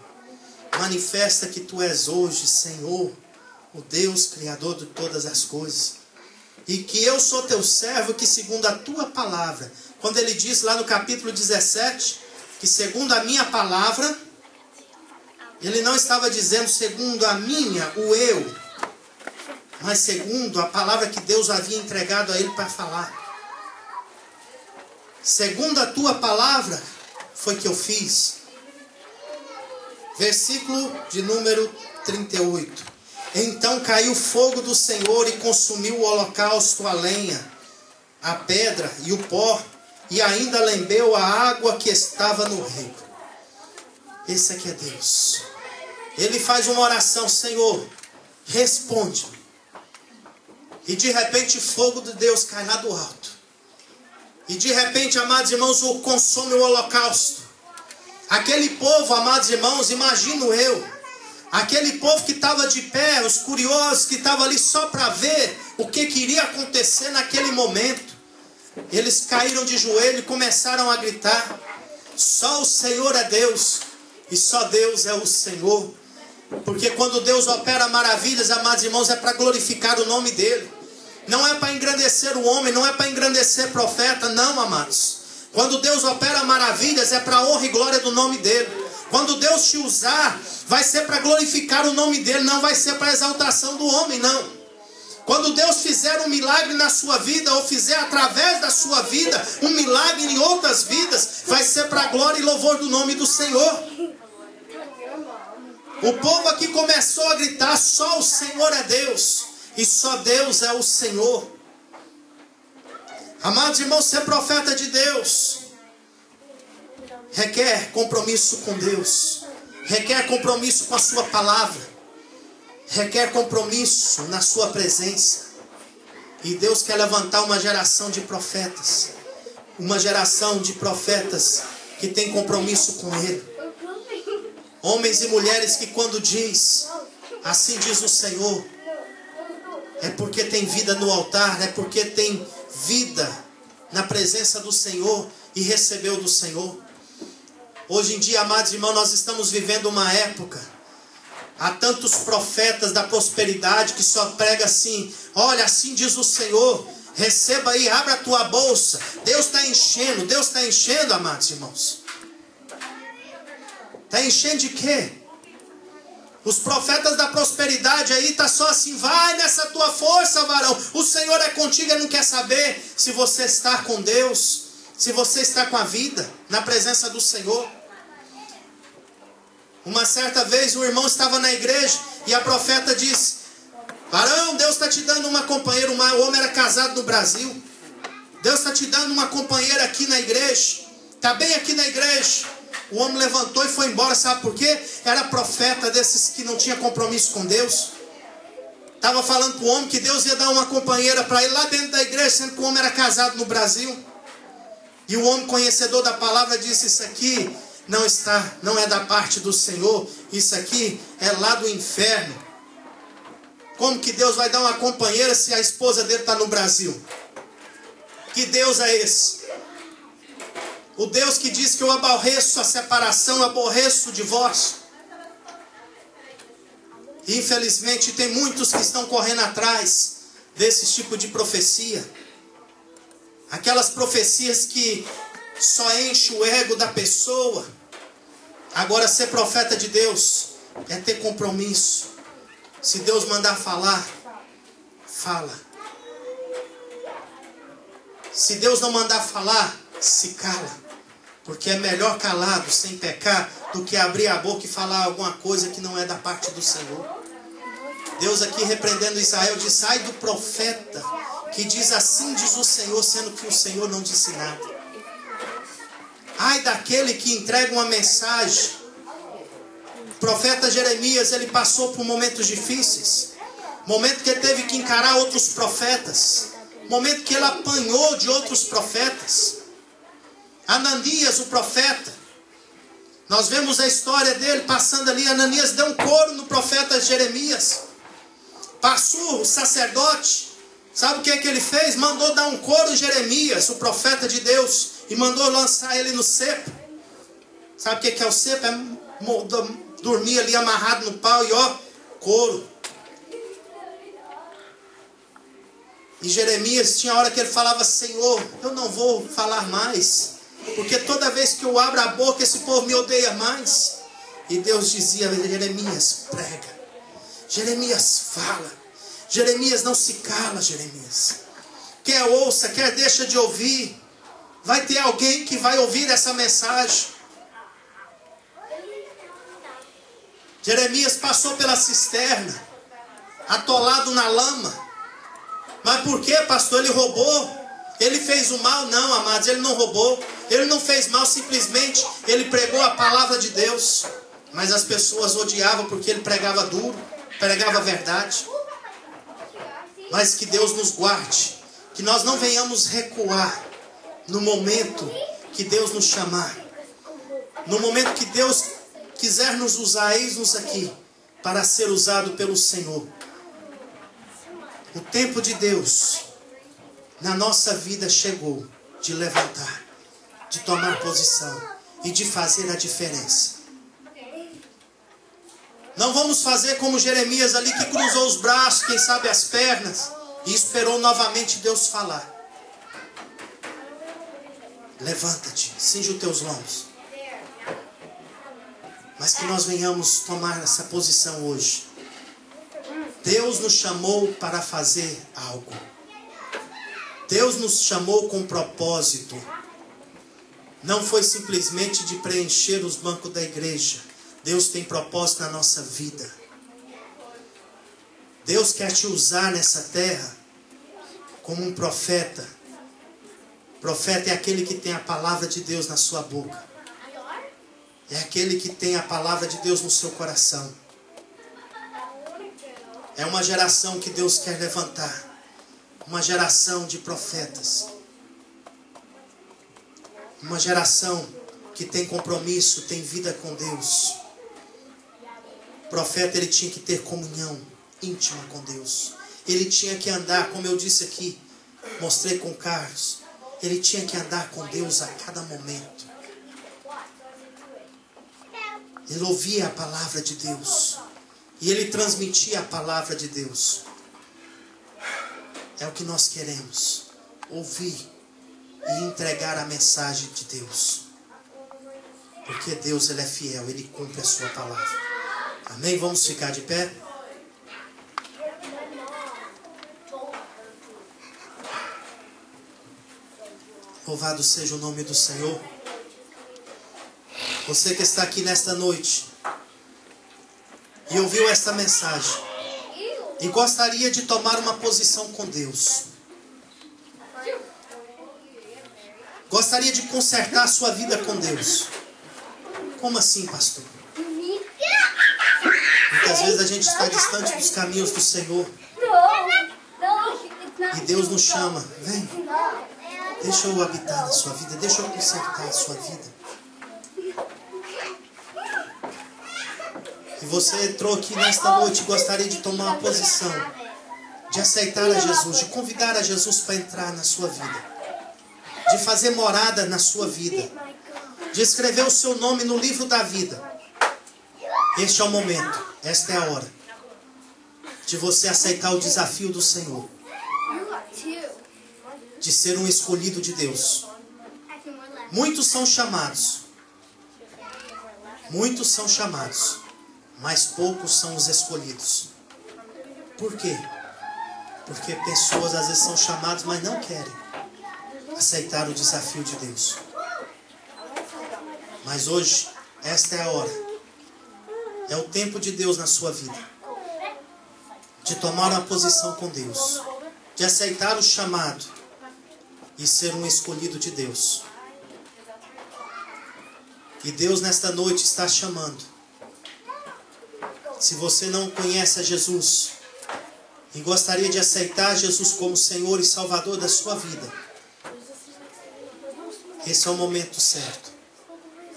S1: manifesta que tu és hoje, Senhor, o Deus Criador de todas as coisas, e que eu sou teu servo, que segundo a tua palavra, quando ele diz lá no capítulo 17, que segundo a minha palavra, ele não estava dizendo segundo a minha, o eu, mas segundo a palavra que Deus havia entregado a ele para falar. Segundo a tua palavra, foi que eu fiz. Versículo de número 38. Então caiu fogo do Senhor e consumiu o holocausto, a lenha, a pedra e o pó, e ainda lambeu a água que estava no rio. Esse aqui é Deus. Ele faz uma oração, Senhor, responde-me. E de repente fogo de Deus cai lá do alto. E de repente, amados irmãos, consome o holocausto. Aquele povo, amados irmãos, imagino eu, aquele povo que estava de pé, os curiosos que estavam ali só para ver o que iria acontecer naquele momento, eles caíram de joelho e começaram a gritar, só o Senhor é Deus, e só Deus é o Senhor. Porque quando Deus opera maravilhas, amados irmãos, é para glorificar o nome dele. Não é para engrandecer o homem, não é para engrandecer profeta, não, amados. Quando Deus opera maravilhas, é para a honra e glória do nome dele. Quando Deus te usar, vai ser para glorificar o nome dele, não vai ser para a exaltação do homem, não. Quando Deus fizer um milagre na sua vida, ou fizer através da sua vida um milagre em outras vidas, vai ser para a glória e louvor do nome do Senhor. O povo aqui começou a gritar: só o Senhor é Deus, e só Deus é o Senhor. Amados irmãos, ser profeta de Deus requer compromisso com Deus, requer compromisso com a sua palavra, requer compromisso na sua presença. E Deus quer levantar uma geração de profetas, uma geração de profetas que tem compromisso com Ele. Homens e mulheres que quando diz, assim diz o Senhor, é porque tem vida no altar, é porque tem vida na presença do Senhor e recebeu do Senhor. Hoje em dia, amados irmãos, nós estamos vivendo uma época. Há tantos profetas da prosperidade que só pregam assim: olha, assim diz o Senhor, receba aí, abra a tua bolsa. Deus está enchendo, amados irmãos. Está enchendo de quê? Os profetas da prosperidade aí tá só assim: vai nessa tua força, varão. O Senhor é contigo. Ele não quer saber se você está com Deus, se você está com a vida na presença do Senhor. Uma certa vez um irmão estava na igreja e a profeta disse: varão, Deus está te dando uma companheira. O homem era casado no Brasil. Deus está te dando uma companheira aqui na igreja. Está bem aqui na igreja. O homem levantou e foi embora. Sabe por quê? Era profeta desses que não tinha compromisso com Deus. Estava falando para o homem que Deus ia dar uma companheira para ele lá dentro da igreja, sendo que o homem era casado no Brasil. E o homem conhecedor da palavra disse: isso aqui não é da parte do Senhor, isso aqui é lá do inferno. Como que Deus vai dar uma companheira se a esposa dele está no Brasil? Que Deus é esse? O Deus que diz que eu aborreço a separação, aborreço o divórcio. E infelizmente tem muitos que estão correndo atrás desse tipo de profecia. Aquelas profecias que só enchem o ego da pessoa. Agora, ser profeta de Deus é ter compromisso. Se Deus mandar falar, fala. Se Deus não mandar falar, se cala. Porque é melhor calado, sem pecar, do que abrir a boca e falar alguma coisa que não é da parte do Senhor. Deus aqui repreendendo Israel diz: sai do profeta que diz assim diz o Senhor, sendo que o Senhor não disse nada. Ai daquele que entrega uma mensagem. O profeta Jeremias, ele passou por momentos difíceis. Momento que ele teve que encarar outros profetas. Momento que ele apanhou de outros profetas. Ananias, o profeta. Nós vemos a história dele passando ali. Ananias deu um couro no profeta Jeremias. Passou o sacerdote. Sabe o que ele fez? Mandou dar um couro em Jeremias, o profeta de Deus. E mandou lançar ele no cepo. Sabe o que é o cepo? É dormir ali amarrado no pau e ó, couro. E Jeremias tinha hora que ele falava: Senhor, eu não vou falar mais. Porque toda vez que eu abro a boca, esse povo me odeia mais. E Deus dizia: Jeremias, prega. Jeremias, fala. Jeremias, não se cala, Jeremias. Quer ouça, quer deixa de ouvir. Vai ter alguém que vai ouvir essa mensagem. Jeremias passou pela cisterna, atolado na lama. Mas por que, pastor? Ele roubou? Ele fez o mal? Não, amados, ele não roubou. Ele não fez mal, simplesmente ele pregou a palavra de Deus. Mas as pessoas odiavam porque ele pregava duro, pregava a verdade. Mas que Deus nos guarde, que nós não venhamos recuar no momento que Deus nos chamar. No momento que Deus quiser nos usar, eis-nos aqui para ser usado pelo Senhor. O tempo de Deus na nossa vida chegou de levantar, de tomar posição e de fazer a diferença. Não vamos fazer como Jeremias ali, que cruzou os braços, quem sabe as pernas, e esperou novamente Deus falar. Levanta-te, cinge os teus lombos. Mas que nós venhamos tomar essa posição hoje. Deus nos chamou para fazer algo. Deus nos chamou com propósito. Não foi simplesmente de preencher os bancos da igreja. Deus tem propósito na nossa vida. Deus quer te usar nessa terra como um profeta. Profeta é aquele que tem a palavra de Deus na sua boca. É aquele que tem a palavra de Deus no seu coração. É uma geração que Deus quer levantar. Uma geração de profetas. Uma geração que tem compromisso, tem vida com Deus. O profeta, ele tinha que ter comunhão íntima com Deus. Ele tinha que andar, como eu disse aqui, mostrei com Carlos. Ele tinha que andar com Deus a cada momento. Ele ouvia a palavra de Deus. E ele transmitia a palavra de Deus. É o que nós queremos. Ouvir e entregar a mensagem de Deus. Porque Deus, ele é fiel. Ele cumpre a sua palavra. Amém? Vamos ficar de pé? Louvado seja o nome do Senhor. Você que está aqui nesta noite e ouviu esta mensagem e gostaria de tomar uma posição com Deus, gostaria de consertar a sua vida com Deus. Como assim, pastor? Muitas vezes a gente está distante dos caminhos do Senhor e Deus nos chama. Vem, deixa eu habitar na sua vida, deixa eu consertar a sua vida. E você entrou aqui nesta noite e gostaria de tomar uma posição, de aceitar a Jesus, de convidar a Jesus para entrar na sua vida, de fazer morada na sua vida, de escrever o seu nome no livro da vida. Este é o momento, esta é a hora de você aceitar o desafio do Senhor, de ser um escolhido de Deus. Muitos são chamados, mas poucos são os escolhidos. Por quê? Porque pessoas às vezes são chamadas, mas não querem aceitar o desafio de Deus. Mas hoje, esta é a hora. É o tempo de Deus na sua vida. De tomar uma posição com Deus. De aceitar o chamado e ser um escolhido de Deus. E Deus nesta noite está chamando. Se você não conhece a Jesus e gostaria de aceitar Jesus como Senhor e Salvador da sua vida, esse é o momento certo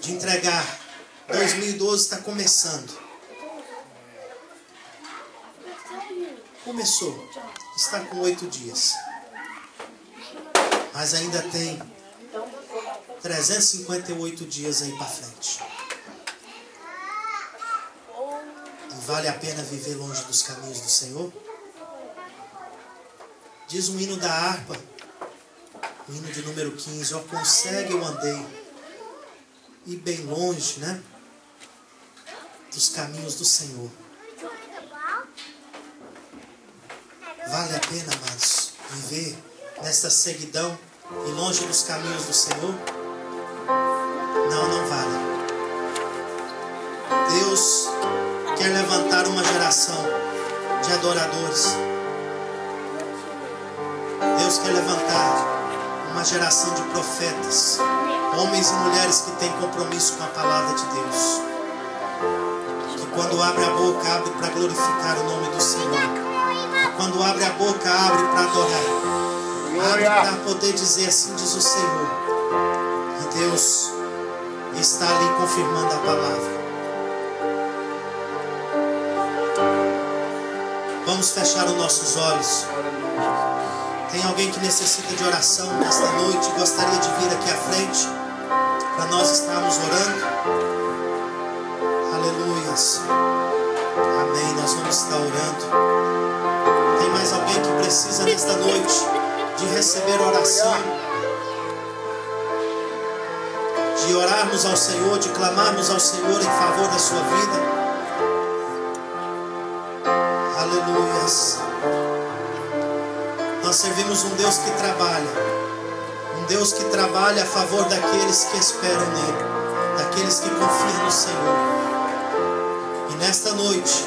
S1: de entregar. 2012 está começando. Começou. Está com 8 dias. Mas ainda tem 358 dias aí para frente. Vale a pena viver longe dos caminhos do Senhor? Diz um hino da harpa, o hino de número 15, ó, consegue eu andei, ir bem longe, né? Dos caminhos do Senhor. Vale a pena, amados, viver nessa ceguidão e longe dos caminhos do Senhor? Não, não vale. Deus quer levantar uma geração de adoradores. Deus quer levantar uma geração de profetas, homens e mulheres que têm compromisso com a palavra de Deus, que quando abre a boca, abre para glorificar o nome do Senhor, que quando abre a boca, abre para adorar, abre para poder dizer assim diz o Senhor. E Deus está ali confirmando a palavra. Vamos fechar os nossos olhos. Tem alguém que necessita de oração nesta noite e gostaria de vir aqui à frente para nós estarmos orando? Aleluias. Amém. Nós vamos estar orando. Tem mais alguém que precisa nesta noite de receber oração, de orarmos ao Senhor, de clamarmos ao Senhor em favor da sua vida? aleluias. Nós servimos um Deus que trabalha. Um Deus que trabalha a favor daqueles que esperam nele, daqueles que confiam no Senhor. E nesta noite,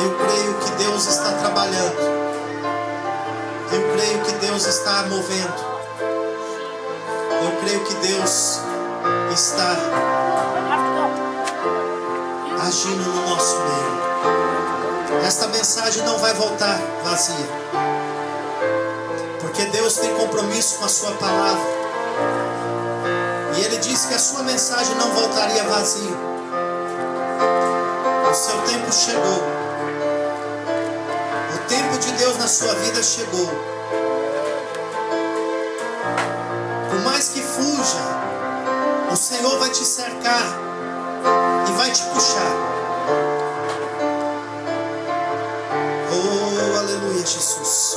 S1: eu creio que Deus está trabalhando. Eu creio que Deus está movendo. Eu creio que Deus está agindo no nosso meio. Esta mensagem não vai voltar vazia, porque Deus tem compromisso com a sua palavra. E Ele disse que a sua mensagem não voltaria vazia. O seu tempo chegou. O tempo de Deus na sua vida chegou. Por mais que fuja, o Senhor vai te cercar e vai te puxar. Oh, aleluia, Jesus.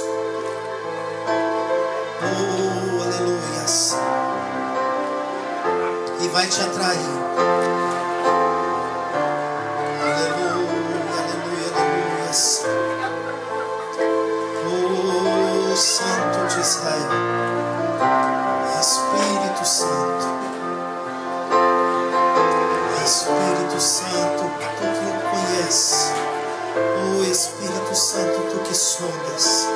S1: Oh, aleluias. E vai te atrair. Aleluia, aleluia, aleluias. Oh, Santo de Israel. Espírito Santo. Espírito Santo, tu que conheces. Oh, Espírito Santo, tu que sondas.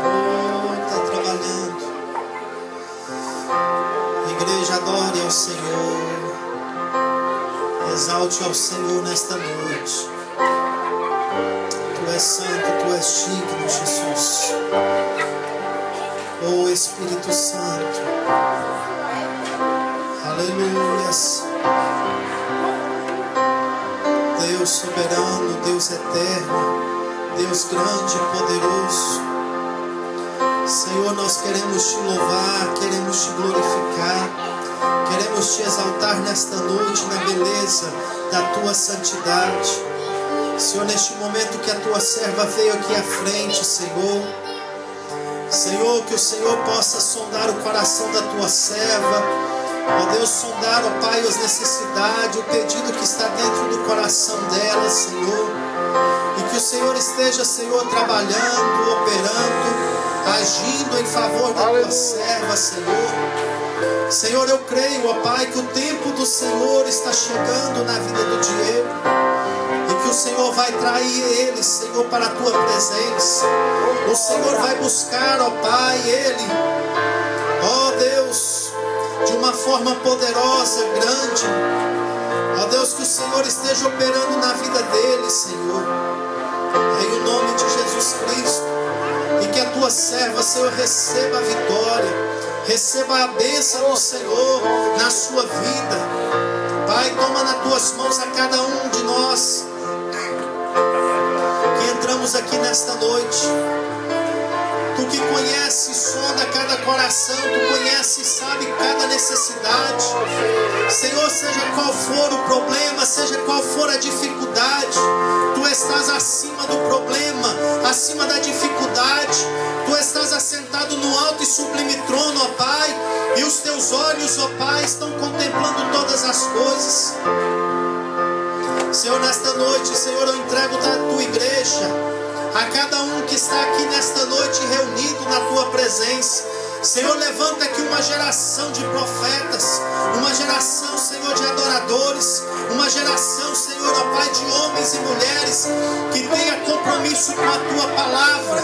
S1: Oh, está trabalhando. Igreja, adore ao Senhor. Exalte ao Senhor nesta noite. Tu és santo, tu és digno, Jesus. Oh, Espírito Santo. Aleluias. Deus soberano, Deus eterno, Deus grande e poderoso. Senhor, nós queremos te louvar, queremos te glorificar, queremos te exaltar nesta noite na beleza da tua santidade. Senhor, neste momento que a tua serva veio aqui à frente, Senhor, que o Senhor possa sondar o coração da tua serva. Ó Deus, sondar, ó Pai, as necessidades, o pedido que está dentro do coração dela, Senhor. E que o Senhor esteja, Senhor, trabalhando, operando, agindo em favor da tua serva, Senhor. Senhor, eu creio, ó Pai, que o tempo do Senhor está chegando na vida do Diego. E que o Senhor vai trair ele, Senhor, para a tua presença. O Senhor vai buscar, ó Pai, ele. Ó Deus, de uma forma poderosa, grande. Ó Deus, que o Senhor esteja operando na vida dele, Senhor. Em o nome de Jesus Cristo. E que a tua serva, Senhor, receba a vitória, receba a bênção do Senhor na sua vida. Pai, toma nas tuas mãos a cada um de nós que entramos aqui nesta noite. Tu que conhece e sonda cada coração, tu conhece e sabe cada necessidade. Senhor, seja qual for o problema, seja qual for a dificuldade, tu estás acima do problema, acima da dificuldade. Tu estás assentado no alto e sublime trono, ó Pai, e os teus olhos, ó Pai, estão contemplando todas as coisas. Senhor, nesta noite, Senhor, eu entrego da tua igreja a cada um que está aqui nesta noite reunido na tua presença. Senhor, levanta aqui uma geração de profetas, uma geração, Senhor, de adoradores, uma geração, Senhor, ó Pai, de homens e mulheres que tenha compromisso com a tua palavra,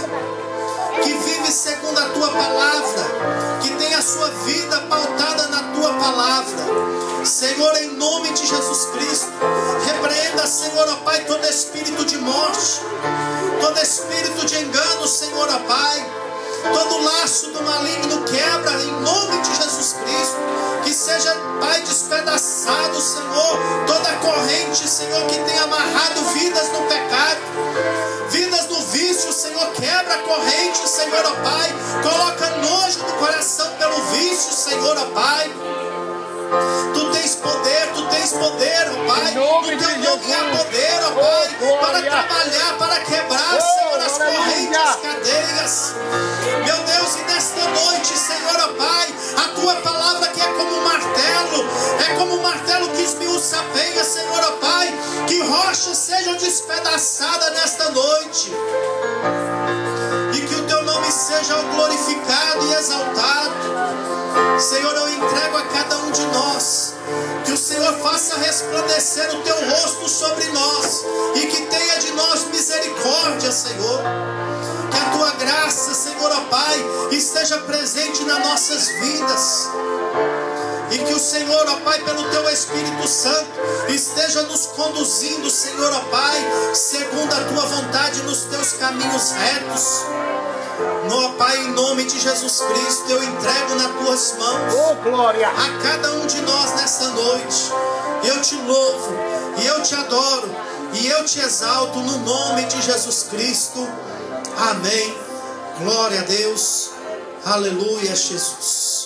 S1: que vive segundo a tua palavra, que tem a sua vida pautada na tua palavra. Senhor, em nome de Jesus Cristo, repreenda, Senhor, ó Pai, todo espírito de morte, todo espírito de engano, Senhor, ó Pai, todo laço do maligno quebra em nome de Jesus Cristo. Que seja, Pai, despedaçado, Senhor, toda corrente, Senhor, que tem amarrado vidas no pecado, vidas no vício, Senhor, quebra a corrente, Senhor, ó Pai, coloca nojo no coração pelo vício, Senhor, ó Pai. Tu tens poder, ó Pai, no teu nome há poder, ó Pai, para trabalhar, para quebrar, Senhor, as correntes, as cadeias. Meu Deus, e nesta noite, Senhor, ó Pai, a tua palavra que é como um martelo que esmiuça a venha, Senhor, ó Pai, que rochas sejam despedaçadas nesta noite. E que o teu nome seja glorificado e exaltado. Senhor, eu entrego a cada um de nós. Que o Senhor faça resplandecer o teu rosto sobre nós. E que tenha de nós misericórdia, Senhor. Que a tua graça, Senhor, ó Pai, esteja presente nas nossas vidas. E que o Senhor, ó Pai, pelo teu Espírito Santo, esteja nos conduzindo, Senhor, ó Pai, segundo a tua vontade, nos teus caminhos retos. Ó Pai, em nome de Jesus Cristo, eu entrego nas tuas mãos a cada um de nós nessa noite. Eu te louvo, e eu te adoro, e eu te exalto no nome de Jesus Cristo. Amém. Glória a Deus. Aleluia, Jesus.